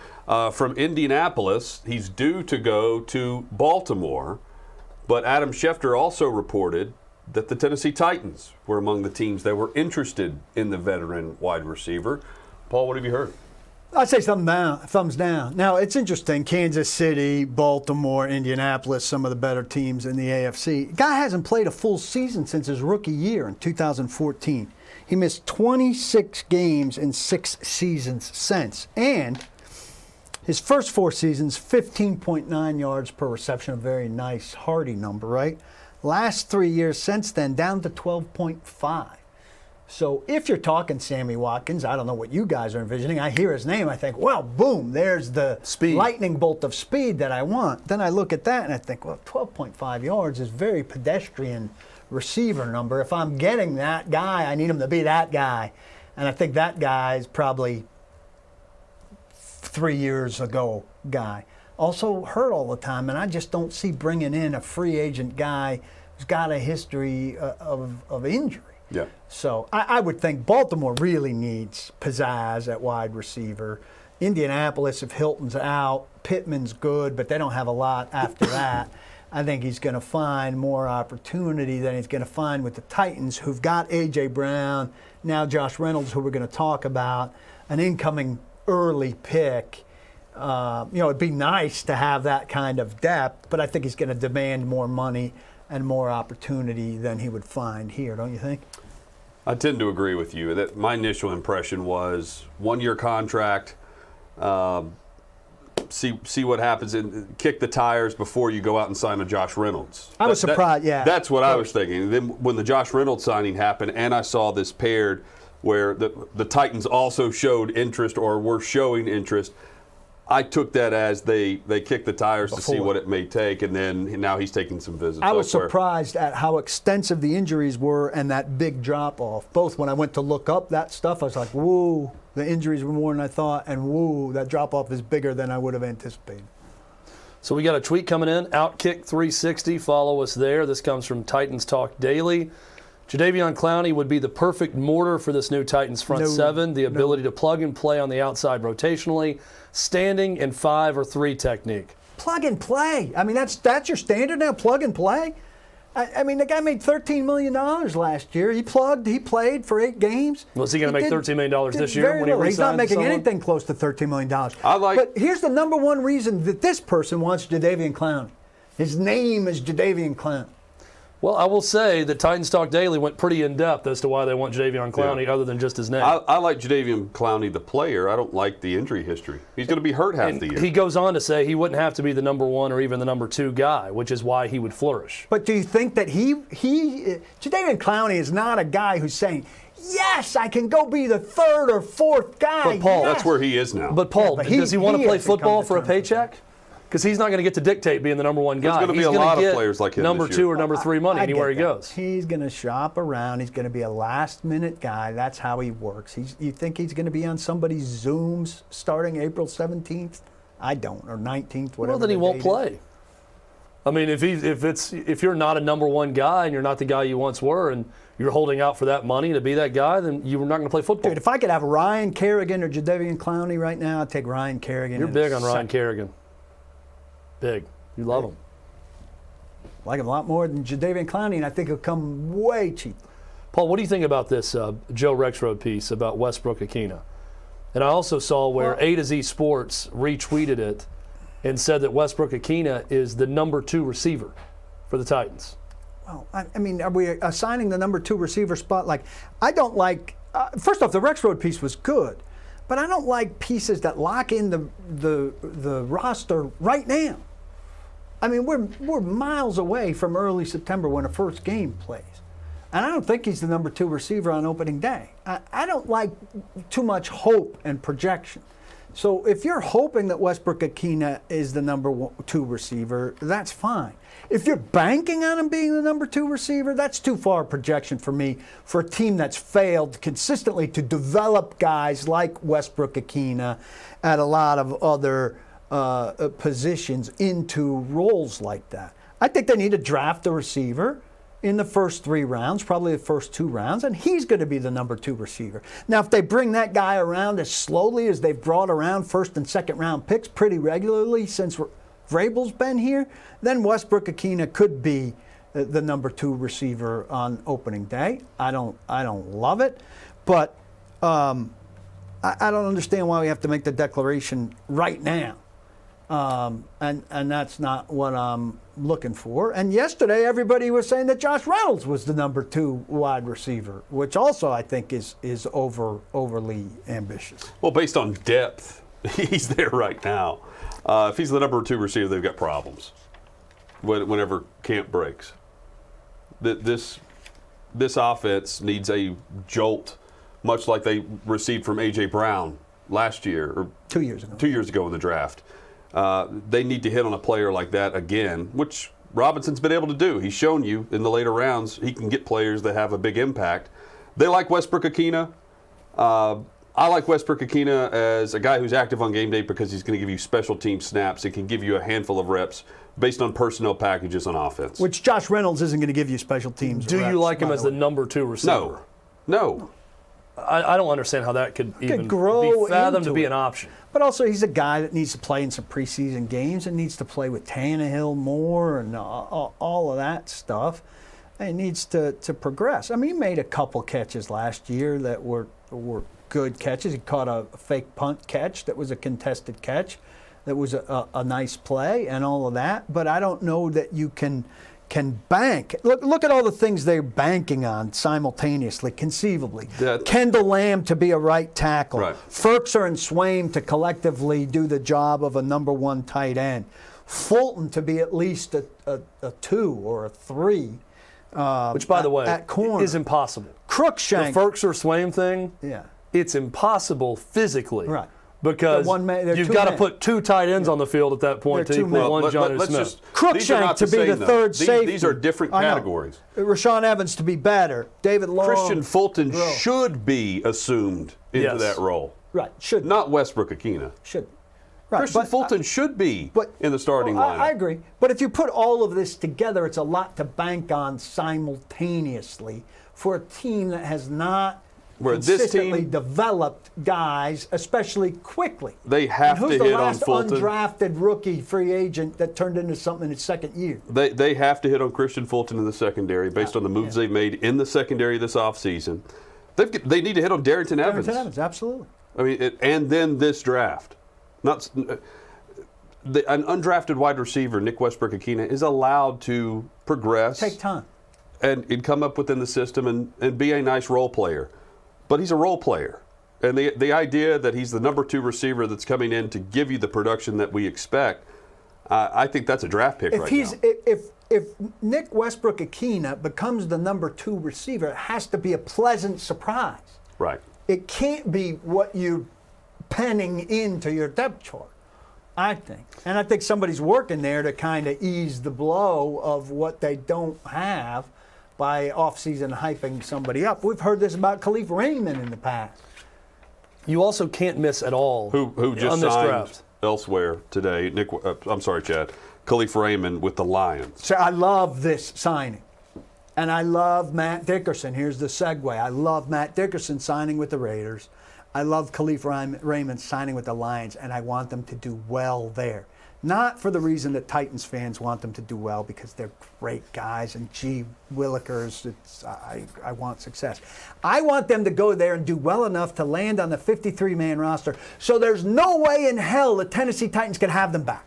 From Indianapolis, he's due to go to Baltimore, but Adam Schefter also reported that the Tennessee Titans were among the teams that were interested in the veteran wide receiver. Paul, what have you heard? I'd say thumbs down. Now, it's interesting. Kansas City, Baltimore, Indianapolis, some of the better teams in the AFC. Guy hasn't played a full season since his rookie year in 2014. He missed 26 games in 6 seasons since. And his first 4 seasons, 15.9 yards per reception, a very nice, hearty number, right? Last 3 years since then, down to 12.5. So if you're talking Sammy Watkins, I don't know what you guys are envisioning. I hear his name, I think, well, boom, there's the Speed. lightning bolt of speed that I want. Then I look at that and I think, well, 12.5 yards is very pedestrian receiver number. If I'm getting that guy, I need him to be that guy. And I think that guy is probably 3 years ago guy. Also hurt all the time, and I just don't see bringing in a free agent guy who's got a history of injury. Yeah. So I would think Baltimore really needs pizzazz at wide receiver. Indianapolis, if Hilton's out, Pittman's good, but they don't have a lot after that. I think he's going to find more opportunity than he's going to find with the Titans, who've got A.J. Brown, now Josh Reynolds, who we're going to talk about, an incoming early pick. It'd be nice to have that kind of depth, but I think he's going to demand more money and more opportunity than he would find here, don't you think? I tend to agree with you. That my initial impression was 1-year contract. See what happens and kick the tires before you go out and sign a Josh Reynolds. I was surprised, yeah. That's what I was thinking. Then when the Josh Reynolds signing happened and I saw this paired where the Titans also showed interest or were showing interest, I took that as they kicked the tires to see what it may take, and then now he's taking some visits. I was surprised at how extensive the injuries were and that big drop-off. Both when I went to look up that stuff, I was like, whoa, the injuries were more than I thought, and whoa, that drop-off is bigger than I would have anticipated. So we got a tweet coming in, OutKick 360. Follow us there. This comes from Titans Talk Daily. Jadeveon Clowney would be the perfect mortar for this new Titans front seven. The ability to plug and play on the outside rotationally, standing in 5 or 3 technique. Plug and play. I mean, that's your standard now, plug and play? I mean, the guy made $13 million last year. He played for 8 games. Was he going to make $13 million this year when he re-signs? He's not making anything close to $13 million. But here's the number one reason that this person wants Jadeveon Clowney. His name is Jadeveon Clowney. Well, I will say that Titans Talk Daily went pretty in-depth as to why they want Jadeveon Clowney other than just his name. I like Jadeveon Clowney, the player. I don't like the injury history. He's going to be hurt half the year. He goes on to say he wouldn't have to be the number 1 or even the number 2 guy, which is why he would flourish. But do you think that Jadeveon Clowney is not a guy who's saying, yes, I can go be the 3rd or 4th guy. But Paul, that's where he is now. But Paul, does he want to play football for a paycheck? Because he's not going to get to dictate being the number 1 guy. There's going to be a lot of players like him number this 2 year. or number 3 money anywhere he goes. He's going to shop around. He's going to be a last-minute guy. That's how he works. You think he's going to be on somebody's Zooms starting April 17th? I don't, or 19th, whatever. Well, then he won't play. I mean, if you're not a number 1 guy and you're not the guy you once were, and you're holding out for that money to be that guy, then you're not going to play football. Dude, if I could have Ryan Kerrigan or Jadeveon Clowney right now, I'd take Ryan Kerrigan. You're big on Ryan Kerrigan. Big. You love him. Like him a lot more than Jadeveon Clowney, and I think he'll come way cheap. Paul, what do you think about this Joe Rexroad piece about Westbrook-Ikhine? And I also saw where A to Z Sports retweeted it and said that Westbrook-Ikhine is the number 2 receiver for the Titans. Well, I mean, are we assigning the number 2 receiver spot? Like, I don't like. First off, the Rexroad piece was good, but I don't like pieces that lock in the roster right now. I mean, we're miles away from early September when the first game plays. And I don't think he's the number 2 receiver on opening day. I don't like too much hope and projection. So if you're hoping that Westbrook-Ikhine is the number 2 receiver, that's fine. If you're banking on him being the number 2 receiver, that's too far a projection for me for a team that's failed consistently to develop guys like Westbrook-Ikhine at a lot of other positions into roles like that. I think they need to draft a receiver in the first 3 rounds, probably the first 2 rounds, and he's going to be the number 2 receiver. Now, if they bring that guy around as slowly as they've brought around first and second round picks pretty regularly since Vrabel's been here, then Westbrook-Ikhine could be the number 2 receiver on opening day. I don't love it, but I don't understand why we have to make the declaration right now. And that's not what I'm looking for. And yesterday, everybody was saying that Josh Reynolds was the number 2 wide receiver, which also I think is overly ambitious. Well, based on depth, he's there right now. If he's the number 2 receiver, they've got problems whenever camp breaks. This this offense needs a jolt, much like they received from A.J. Brown last year or 2 years ago. 2 years ago in the draft. They need to hit on a player like that again, which Robinson's been able to do. He's shown you in the later rounds he can get players that have a big impact. They like Westbrook-Akina. I like Westbrook-Akina as a guy who's active on game day because he's going to give you special team snaps. He can give you a handful of reps based on personnel packages on offense. Which Josh Reynolds isn't going to give you special teams. Do you like him as the number 2 receiver? No. I don't understand how that could even grow be fathomed into to be it. an option. But also, he's a guy that needs to play in some preseason games and needs to play with Tannehill more and all of that stuff. And he needs to progress. I mean, he made a couple catches last year that were good catches. He caught a fake punt catch that was a contested catch. That was a nice play and all of that. But I don't know that you can bank. Look at all the things they're banking on simultaneously, conceivably. Kendall Lamb to be a right tackle. Right. Ferkser and Swaim to collectively do the job of a number 1 tight end. Fulton to be at least a 2 or a 3. Which, by the way, at corner is impossible. Crookshank. The Ferkser-Swaim thing, Yeah. it's impossible physically. Right. Because they're you've two got to men. put 2 tight ends on the field at that point They're to two equal men. one Jonnu Smith. Crookshank to be the third safety. These are different I know. categories. Rashawn Evans to be better. David Long. Christian Fulton Grow. should be assumed into Yes. that role. Right. Should. Not Westbrook-Akina. Should. Right. Christian but, Fulton should be but, in the starting well, lineup. I agree. But if you put all of this together, it's a lot to bank on simultaneously for a team that has not Where this consistently team- developed guys, especially quickly. They have and to who's hit the on last Fulton. undrafted rookie free agent that turned into something in his second year? They have to hit on Christian Fulton in the secondary based on the moves they've made in the secondary this offseason. They need to hit on Darrington Evans. Darrington Evans, absolutely. I mean, and then this draft. Not an undrafted wide receiver, Nick Westbrook-Akina, is allowed to progress. Take time. And come up within the system and be a nice role player. But he's a role player. And the idea that he's the number 2 receiver that's coming in to give you the production that we expect, I think that's a draft pick now. If Nick Westbrook-Akina becomes the number 2 receiver, it has to be a pleasant surprise. Right. It can't be what you're penning into your depth chart, I think. And I think somebody's working there to kind of ease the blow of what they don't have by offseason hyping somebody up. We've heard this about Khalif Raymond in the past. You also can't miss at all Who just on this signed draft. elsewhere today. I'm sorry, Chad. Khalif Raymond with the Lions. So I love this signing. And I love Matt Dickerson. Here's the segue. I love Matt Dickerson signing with the Raiders. I love Khalif Raymond signing with the Lions, and I want them to do well there. Not for the reason that Titans fans want them to do well, because they're great guys, and gee willikers, I want success. I want them to go there and do well enough to land on the 53-man roster, so there's no way in hell the Tennessee Titans can have them back.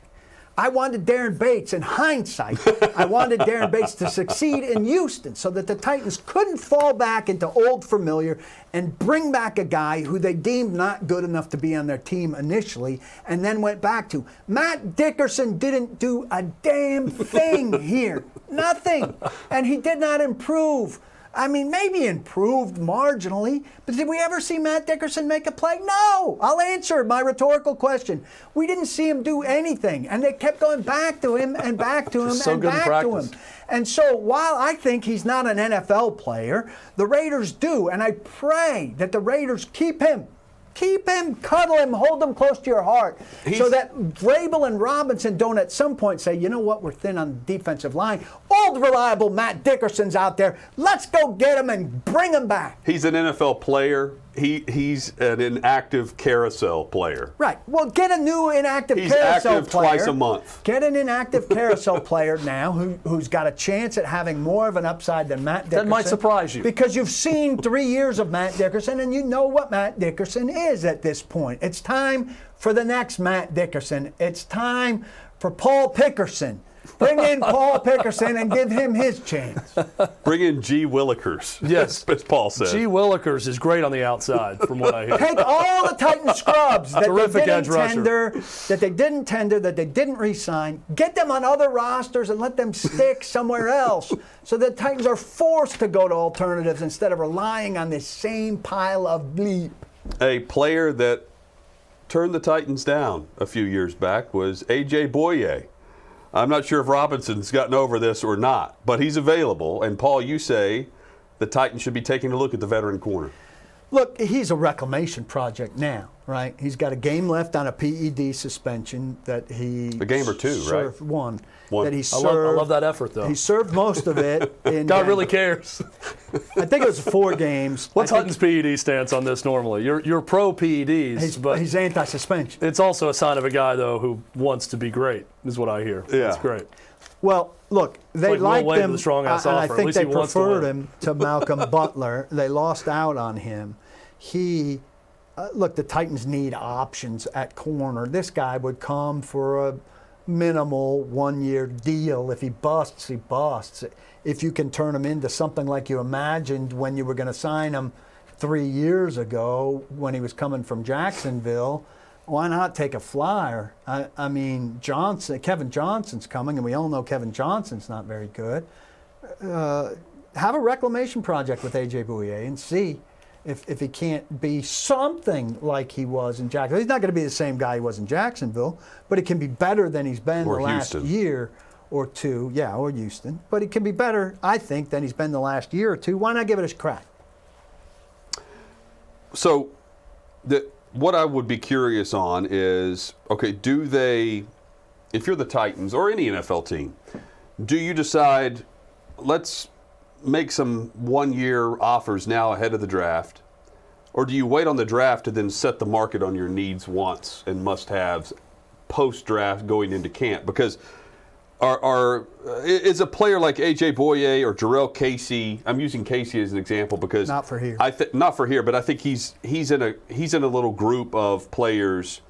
I wanted Darren Bates, in hindsight, I wanted Darren Bates to succeed in Houston so that the Titans couldn't fall back into old familiar and bring back a guy who they deemed not good enough to be on their team initially and then went back to. Matt Dickerson didn't do a damn thing here. Nothing. And he did not improve. I mean, maybe improved marginally, but did we ever see Matt Dickerson make a play? No. I'll answer my rhetorical question. We didn't see him do anything, and they kept going back to him and back to him and back to him. And so while I think he's not an NFL player, the Raiders do, and I pray that the Raiders keep him. Keep him, cuddle him, hold him close to your heart, so that Vrabel and Robinson don't at some point say, you know what, we're thin on the defensive line. Old, reliable Matt Dickerson's out there. Let's go get him and bring him back. He's an NFL player. He's an inactive carousel player. Right. Well, get a new inactive He's carousel active player. twice a month. Get an inactive carousel player now who's got a chance at having more of an upside than Matt Dickerson. That might surprise you. Because you've seen 3 years of Matt Dickerson, and you know what Matt Dickerson is at this point. It's time for the next Matt Dickerson. It's time for Paul Pickerson Bring in Paul Pickerson and give him his chance. Bring in G. Willikers. Yes. as Paul said. G. Willikers is great on the outside, from what I hear. Take all the Titan scrubs that Terrific they edge didn't rusher. tender, that they didn't re-sign. Get them on other rosters and let them stick somewhere else, so the Titans are forced to go to alternatives instead of relying on this same pile of bleep. A player that turned the Titans down a few years back was A.J. Boye. I'm not sure if Robinson's gotten over this or not, but he's available. And, Paul, you say the Titans should be taking a look at the veteran corner. Look, he's a reclamation project now, right? He's got a game left on a PED suspension that he A game or two, served, right? One. One. That he I served. love that effort, though. He served most of it. In God really cares. I think it was 4 games. What's I think Hutton's PED stance on this normally? You're pro PEDs, but he's anti-suspension. it's also a sign of a guy, though, who wants to be great, is what I hear. Yeah. That's great. Well, look, they like Will liked Wade him, with a strong-ass and I offer. At think least they he wants to preferred win. him to Malcolm Butler. They lost out on him. Look, the Titans need options at corner. This guy would come for a minimal 1-year deal. If he busts, he busts. If you can turn him into something like you imagined when you were going to sign him 3 years ago when he was coming from Jacksonville, why not take a flyer? I mean, Kevin Johnson's coming, and we all know Kevin Johnson's not very good. Have a reclamation project with A.J. Bouye and see if he can't be something like he was in Jacksonville. He's not going to be the same guy he was in Jacksonville, but he can be better than he's been Or the last Houston. year or two. Yeah, or Houston. But he can be better, I think, than he's been the last year or two. Why not give it a crack? So, what I would be curious on is, okay, do they, if you're the Titans or any NFL team, do you decide, let's make some 1-year offers now ahead of the draft, or do you wait on the draft to then set the market on your needs, wants, and must-haves post-draft going into camp? Because is a player like A.J. Boye or Jarrell Casey, I'm using Casey as an example because Not for here. Not for here, but I think he's in a little group of players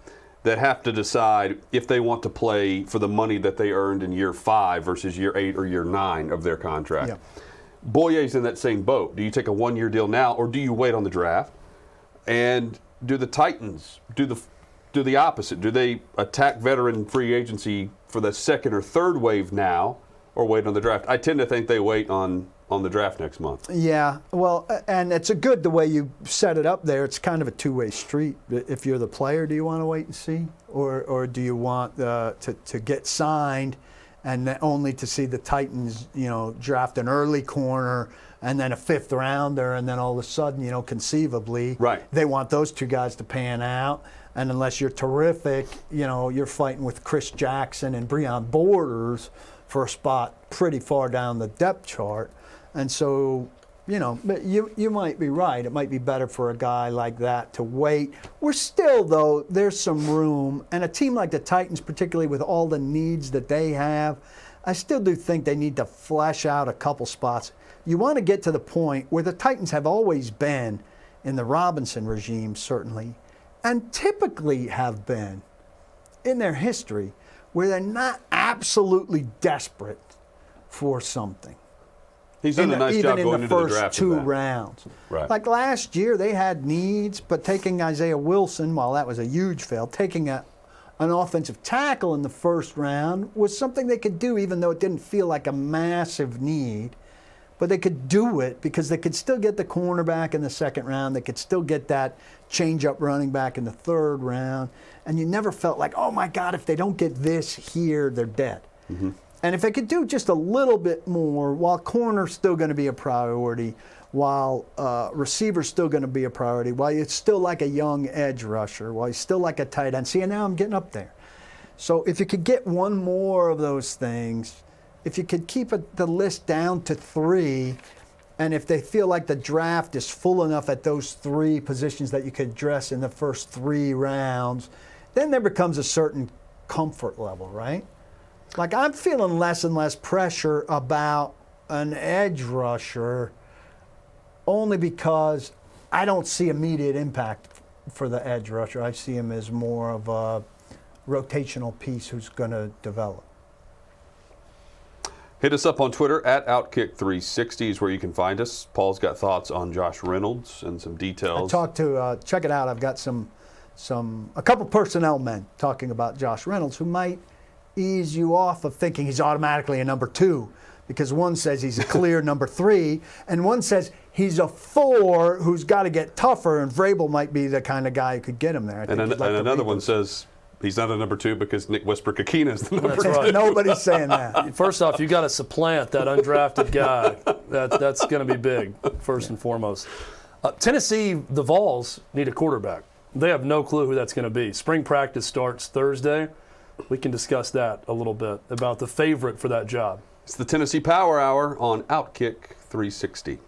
that have to decide if they want to play for the money that they earned in year 5 versus year 8 or year 9 of their contract. Yeah. Boye's in that same boat. Do you take a 1-year deal now, or do you wait on the draft? And do the Titans do the opposite? Do they attack veteran free agency for the second or third wave now, or wait on the draft? I tend to think they wait on the draft next month. Yeah, well, and it's a good the way you set it up there. It's kind of a two-way street. If you're the player, do you want to wait and see, or do you want to get signed, and then only to see the Titans, draft an early corner and then a 5th rounder, and then all of a sudden, conceivably, Right. they want those two guys to pan out. And unless you're terrific, you're fighting with Chris Jackson and Breon Borders for a spot pretty far down the depth chart. And so, but you might be right. It might be better for a guy like that to wait. We're still, though, there's some room. And a team like the Titans, particularly with all the needs that they have, I still do think they need to flesh out a couple spots. You want to get to the point where the Titans have always been, in the Robinson regime certainly, and typically have been in their history, where they're not absolutely desperate for something. He's done a nice job Even going in the into the first draft. 2 of that. rounds. Right. Like last year, they had needs, but taking Isaiah Wilson, while that was a huge fail, taking an offensive tackle in the first round was something they could do, even though it didn't feel like a massive need. But they could do it because they could still get the cornerback in the 2nd round. They could still get that change-up running back in the 3rd round. And you never felt like, oh, my God, if they don't get this here, they're dead. Mm-hmm. And if they could do just a little bit more, while corner's still going to be a priority, while receiver's still going to be a priority, while it's still like a young edge rusher, while he's still like a tight end. See, and now I'm getting up there. So if you could get one more of those things, if you could keep the list down to 3, and if they feel like the draft is full enough at those 3 positions that you could address in the first 3 rounds, then there becomes a certain comfort level, right? Like I'm feeling less and less pressure about an edge rusher only because I don't see immediate impact for the edge rusher. I see him as more of a rotational piece who's going to develop. Hit us up on Twitter at OutKick360 is where you can find us. Paul's got thoughts on Josh Reynolds and some I details. talked to, check it out, I've got a couple personnel men talking about Josh Reynolds who might ease you off of thinking he's automatically a number 2, because one says he's a clear number 3, and one says he's a 4 who's got to get tougher, and Vrabel might be the kind of guy who could get him there. I think And he'd like to another reboot. one says he's not a number 2 because Nick Westbrook-Akina is the number That's 2. right. Nobody's saying that. First off, you got to supplant that undrafted guy. That's going to be big, first and foremost. Tennessee, the Vols need a quarterback. They have no clue who that's going to be. Spring practice starts Thursday. We can discuss that a little bit about the favorite for that job. It's the Tennessee Power Hour on OutKick 360.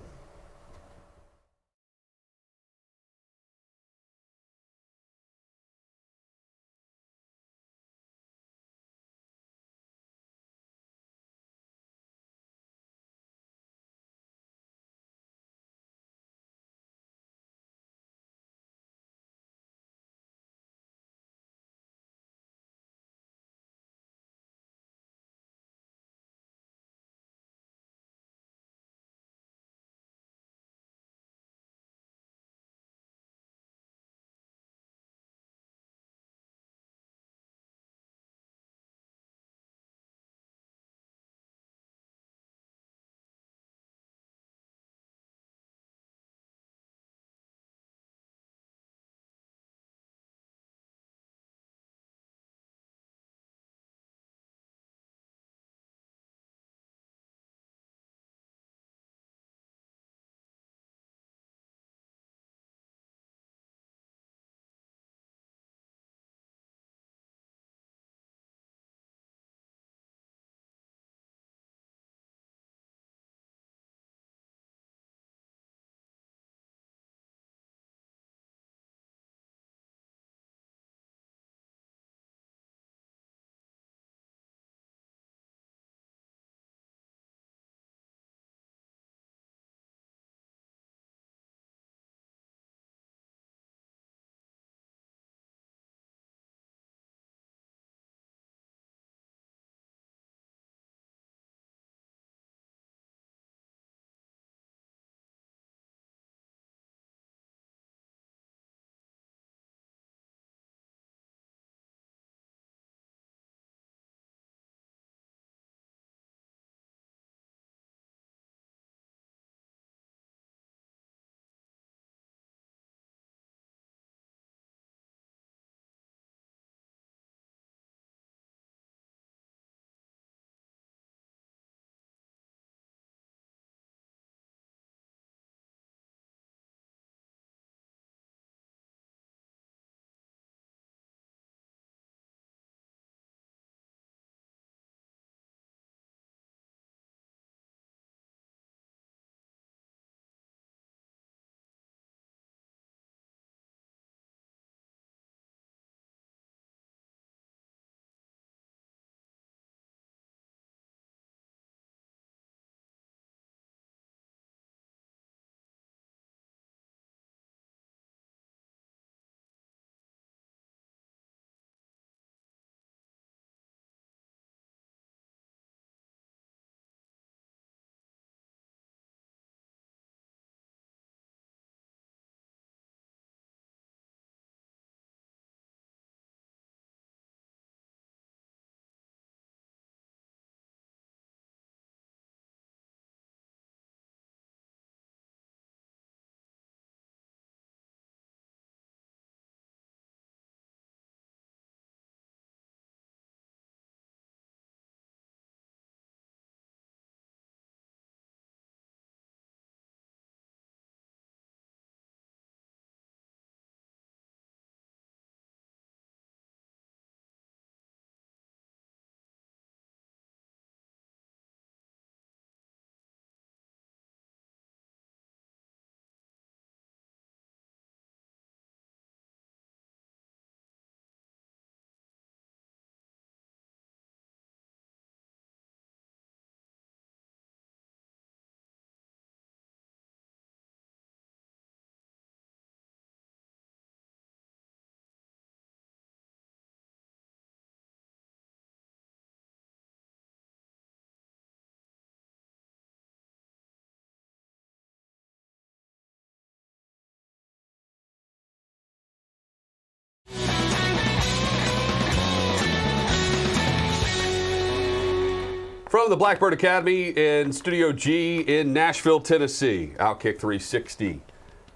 From the Blackbird Academy in Studio G in Nashville, Tennessee, OutKick 360.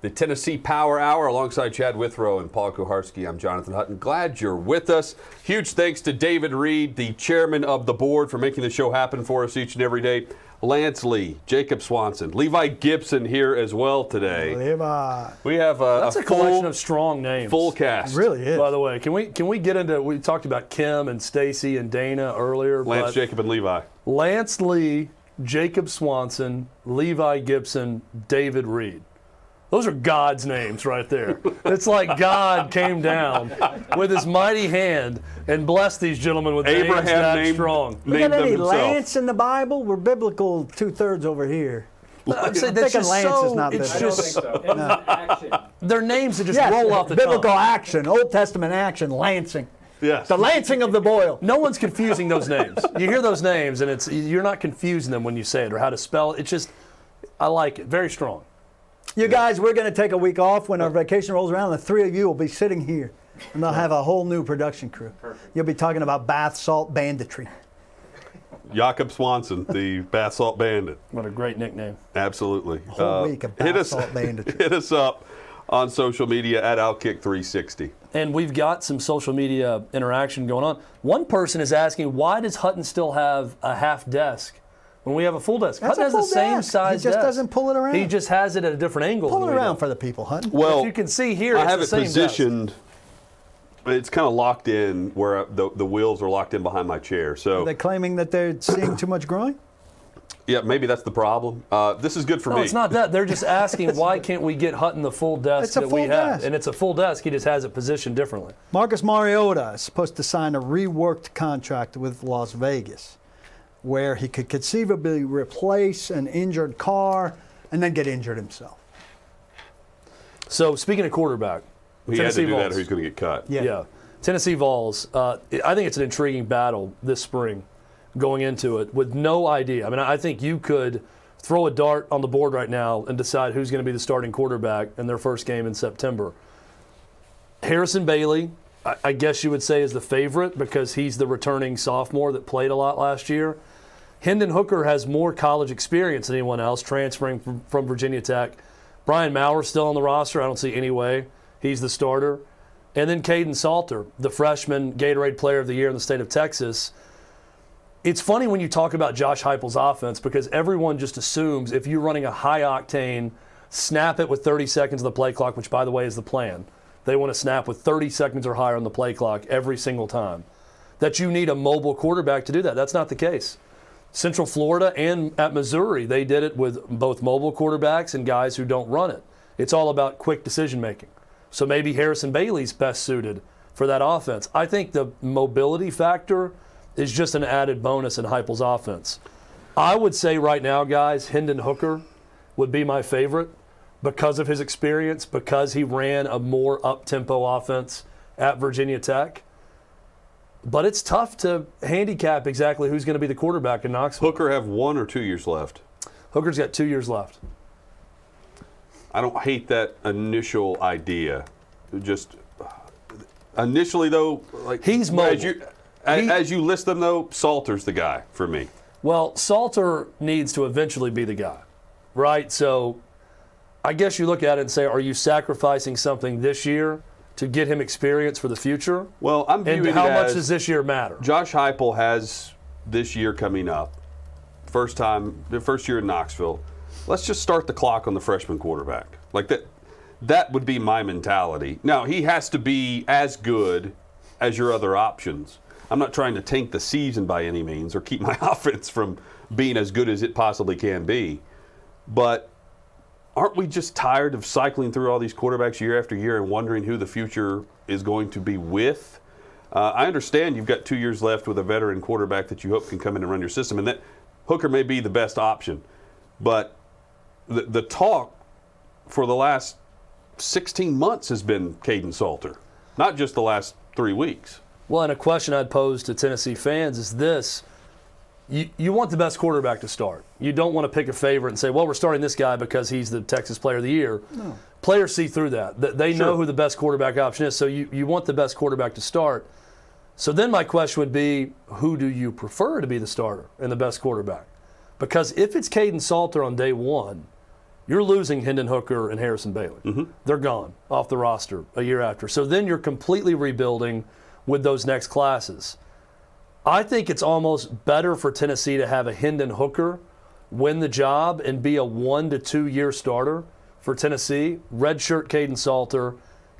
The Tennessee Power Hour alongside Chad Withrow and Paul Kuharski. I'm Jonathan Hutton. Glad you're with us. Huge thanks to David Reed, the chairman of the board, for making the show happen for us each and every day. Lance Lee, Jacob Swanson, Levi Gibson here as well today. Levi. We have That's a collection full, of strong names. full cast. It really is. By the way, can we get into? We talked about Kim and Stacy and Dana earlier. Lance, but Jacob, and Levi. Lance Lee, Jacob Swanson, Levi Gibson, David Reed. Those are God's names right there. It's like God came down with his mighty hand and blessed these gentlemen with names that strong. We got any himself. Lance in the Bible? We're biblical 2/3 over here. I'm saying I'm that's thinking just Lance so, is not it's biblical. just Action. their names that just Yes, roll off the biblical tongue. action, Old Testament action, lancing. Yes. The lancing of the boil. No one's confusing those names. You hear those names, and you're not confusing them when you say it or how to spell it. It's just, I like it. Very strong. You guys, we're going to take a week off. When our vacation rolls around, the three of you will be sitting here, and they'll have a whole new production crew. Perfect. You'll be talking about bath salt banditry. Jakob Swanson, the Bath Salt Bandit. What a great nickname. Absolutely. Whole week of bath salt banditry. Hit us up on social media at OutKick 360. And we've got some social media interaction going on. One person is asking, why does Hutton still have a half desk when we have a full desk? That's Hutton a has the full same desk. size He just desk. doesn't pull it around. He just has it at a different angle. Pull than it we around do. for the people, Hutton. Well, If you can see here, I it's have the it same desk. positioned. It's kind of locked in where the wheels are locked in behind my chair. Are So, they claiming that they're seeing too much groin? yeah, maybe that's the problem. This is good for No, me. it's not that. They're just asking, why can't we get Hutton the full desk It's a that we full have? desk. And it's a full desk. He just has it positioned differently. Marcus Mariota is supposed to sign a reworked contract with Las Vegas, where he could conceivably replace an injured car and then get injured himself. So speaking of quarterback, He had to Tennessee do that Vols. or he's going to get cut. Yeah. Tennessee Vols. I think it's an intriguing battle this spring going into it with no idea. I mean, I think you could throw a dart on the board right now and decide who's going to be the starting quarterback in their first game in September. Harrison Bailey, I guess you would say, is the favorite because he's the returning sophomore that played a lot last year. Hendon Hooker has more college experience than anyone else, transferring from Virginia Tech. Brian Maurer's still on the roster. I don't see any way he's the starter. And then Caden Salter, the freshman Gatorade Player of the Year in the state of Texas. It's funny when you talk about Josh Heupel's offense because everyone just assumes if you're running a high-octane, snap it with 30 seconds of the play clock, which, by the way, is the plan. They want to snap with 30 seconds or higher on the play clock every single time. That you need a mobile quarterback to do that. That's not the case. Central Florida and at Missouri, they did it with both mobile quarterbacks and guys who don't run it. It's all about quick decision-making. So maybe Harrison Bailey's best suited for that offense. I think the mobility factor is just an added bonus in Heupel's offense. I would say right now, guys, Hendon Hooker would be my favorite because of his experience, because he ran a more up-tempo offense at Virginia Tech. But it's tough to handicap exactly who's going to be the quarterback in Knoxville. Hooker have 1 or 2 years left. Hooker's got 2 years left. I don't hate that initial idea. Just initially, though, like He's mobile. As you list them, though, Salter's the guy for me. Well, Salter needs to eventually be the guy, right? So I guess you look at it and say, are you sacrificing something this year to get him experience for the future? Well, I'm viewing And how it much as does this year matter? Josh Heupel has this year coming up. First year in Knoxville. Let's just start the clock on the freshman quarterback. Like that. That would be my mentality. Now, he has to be as good as your other options. I'm not trying to tank the season by any means or keep my offense from being as good as it possibly can be. But aren't we just tired of cycling through all these quarterbacks year after year and wondering who the future is going to be with? I understand you've got 2 years left with a veteran quarterback that you hope can come in and run your system, and that Hooker may be the best option. But the talk for the last 16 months has been Caden Salter, not just the last 3 weeks. Well, and a question I'd pose to Tennessee fans is this. You want the best quarterback to start. You don't want to pick a favorite and say, well, we're starting this guy because he's the Texas Player of the Year. No. Players see through that. They know who the best quarterback option is, so you want the best quarterback to start. So then my question would be, who do you prefer to be the starter and the best quarterback? Because if it's Caden Salter on day one, you're losing Hendon Hooker and Harrison Bailey. They're gone off the roster a year after. So then you're completely rebuilding with those next classes. I think it's almost better for Tennessee to have a Hendon Hooker win the job and be a 1 to 2 year starter for Tennessee. Redshirt Caden Salter,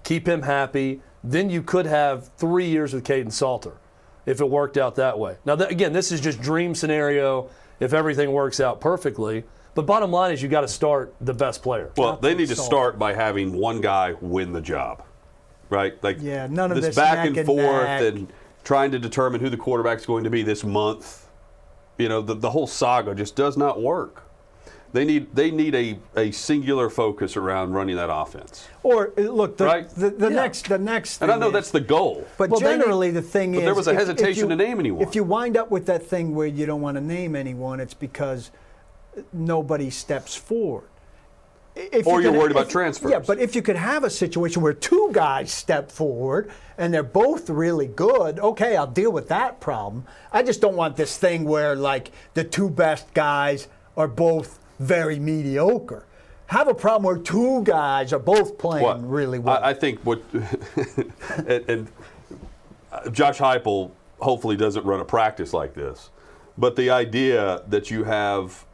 keep him happy. Then you could have 3 years with Caden Salter if it worked out that way. Now, again, this is just dream scenario if everything works out perfectly. But bottom line is you got to start the best player. Well, they need to start by having one guy win the job, right? Like none of this back neck and forth neck. and trying to determine who the quarterback's going to be this month. You know, the whole saga just does not work. They need a singular focus around running that offense. Or look, Right? the next thing And I know is- that's the goal. But generally, the thing is, there was a if hesitation you- to name anyone. If you wind up with that thing where you don't want to name anyone, it's because nobody steps forward. Or you're worried about transfers. Yeah, but if you could have a situation where two guys step forward and they're both really good, okay, I'll deal with that problem. I just don't want this thing where, like, the two best guys are both very mediocre. Have a problem where two guys are both playing really well. I think what and Josh Heupel hopefully doesn't run a practice like this, but the idea that you have,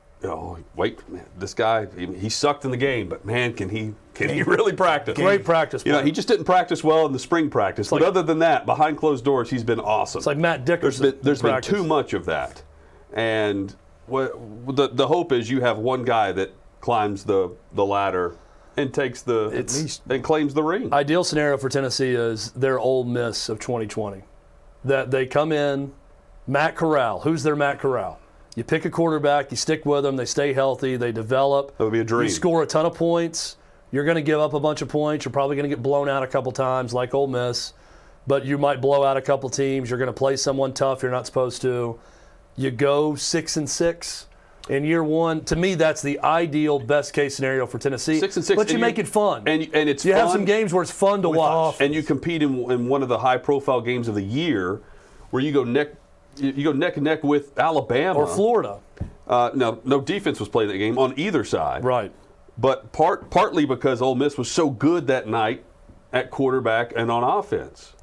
wait, man, this guy, he sucked in the game, but man, can he really practice? Great practice. He just didn't practice well in the spring practice, but other than that, behind closed doors, he's been awesome. It's like Matt Dickerson. There's been too much of that, and the hope is you have one guy that climbs the ladder and takes and claims the ring. Ideal scenario for Tennessee is their Ole Miss of 2020. That they come in, Matt Corral. Who's their Matt Corral? You pick a quarterback, you stick with them, they stay healthy, they develop. That would be a dream. You score a ton of points. You're going to give up a bunch of points. You're probably going to get blown out a couple times like Ole Miss, but you might blow out a couple teams. You're going to play someone tough you're not supposed to. You go 6-6 in year one. To me, that's the ideal best case scenario for Tennessee. 6-6, but you make it fun. And it's you fun. have some games where it's fun to watch. And you compete in one of the high-profile games of the year, where you go neck and neck with Alabama or Florida. No defense was played in that game on either side. Right. But partly because Ole Miss was so good that night at quarterback and on offense.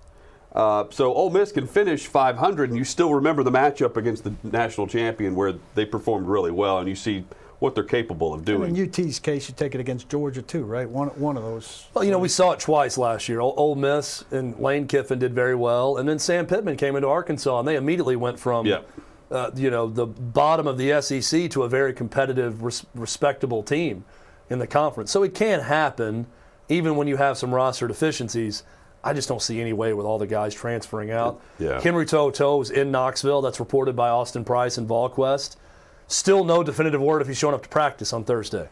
So Ole Miss can finish 500, and you still remember the matchup against the national champion where they performed really well, and you see what they're capable of doing. In UT's case, you take it against Georgia too, right? One of those. Well, we saw it twice last year. Ole Miss and Lane Kiffin did very well, and then Sam Pittman came into Arkansas, and they immediately went from the bottom of the SEC to a very competitive, respectable team in the conference. So it can happen, even when you have some roster deficiencies. I just don't see any way with all the guys transferring out. Yeah. Henry To'oTo'o is in Knoxville. That's reported by Austin Price and VolQuest. Still no definitive word if he's showing up to practice on Thursday.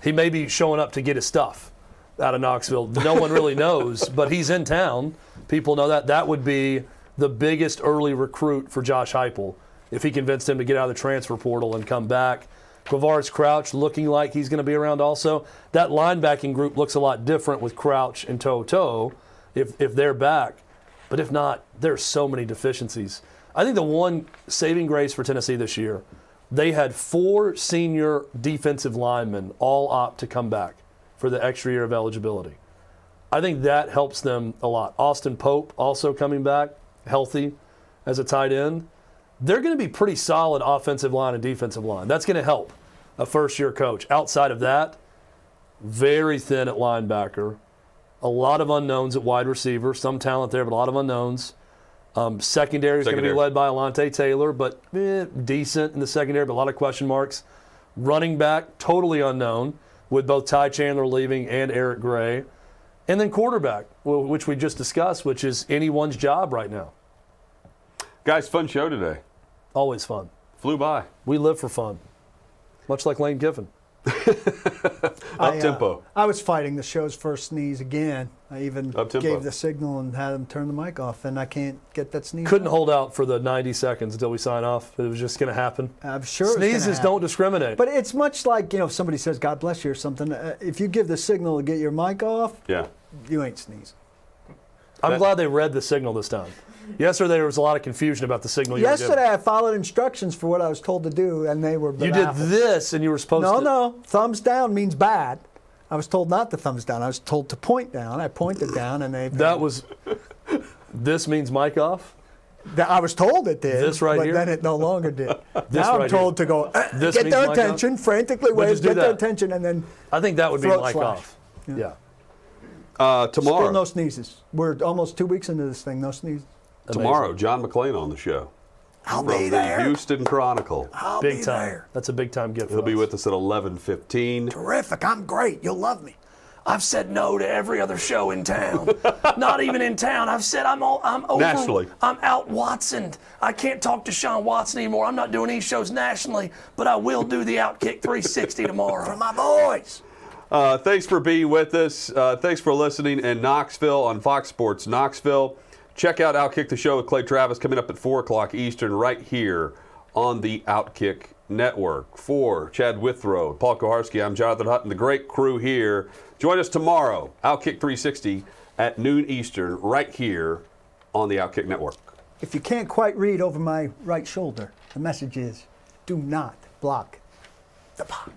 He may be showing up to get his stuff out of Knoxville. No one really knows, but he's in town. People know that. That would be the biggest early recruit for Josh Heupel if he convinced him to get out of the transfer portal and come back. Quavaris Crouch looking like he's going to be around also. That linebacking group looks a lot different with Crouch and To'oTo'o if they're back. But if not, there's so many deficiencies. I think the one saving grace for Tennessee this year, they had 4 senior defensive linemen all opt to come back for the extra year of eligibility. I think that helps them a lot. Austin Pope also coming back, healthy as a tight end. They're going to be pretty solid offensive line and defensive line. That's going to help a first-year coach. Outside of that, very thin at linebacker. A lot of unknowns at wide receiver. Some talent there, but a lot of unknowns. Secondary is going to be led by Alontae Taylor, but decent in the secondary, but a lot of question marks. Running back, totally unknown, with both Ty Chandler leaving and Eric Gray. And then quarterback, which we just discussed, which is anyone's job right now. Guys, fun show today. Always fun. Flew by. We live for fun, much like Lane Kiffin. Up-tempo. I was fighting the show's first sneeze again. I even Up-tempo. gave the signal and had them turn the mic off, and I can't get that sneeze. Couldn't hold out for the 90 seconds until we sign off. It was just going to happen. I'm sure it was gonna Sneezes happen. don't discriminate. But it's much like, if somebody says, God bless you or something, if you give the signal to get your mic off, Yeah. you ain't sneezing. I'm glad they read the signal this time. Yesterday there was a lot of confusion about the signal you were Yesterday giving. I followed instructions for what I was told to do, and they were You did baffled. this, and you were supposed to. No, thumbs down means bad. I was told not to thumbs down. I was told to point down. I pointed down, and they. That was. This means mic off. I was told it did. This right but here? then it no longer did. Now I'm right told to go This get means their mic attention, frantically What'd you wave, do get their that? attention, and then I think that would be Throat mic slash. off. Yeah. Tomorrow. still no sneezes. We're almost 2 weeks into this thing. No sneezes. Tomorrow, John McClain on the show. I'll From be the there. Houston Chronicle. I'll Big be time. there. That's a big time gift. He'll for be us. with us at 11:15. Terrific. I'm great. You'll love me. I've said no to every other show in town. Not even in town. I've said I'm over. Nationally. I'm out Watson. I can't talk to Deshaun Watson anymore. I'm not doing any shows nationally, but I will do the OutKick 360 tomorrow. For my boys. Thanks for being with us. Thanks for listening in Knoxville on Fox Sports Knoxville. Check out OutKick the Show with Clay Travis coming up at 4 o'clock Eastern right here on the OutKick Network. For Chad Withrow, Paul Koharski, I'm Jonathan Hutton, the great crew here. Join us tomorrow, OutKick 360 at noon Eastern right here on the OutKick Network. If you can't quite read over my right shoulder, the message is do not block the puck.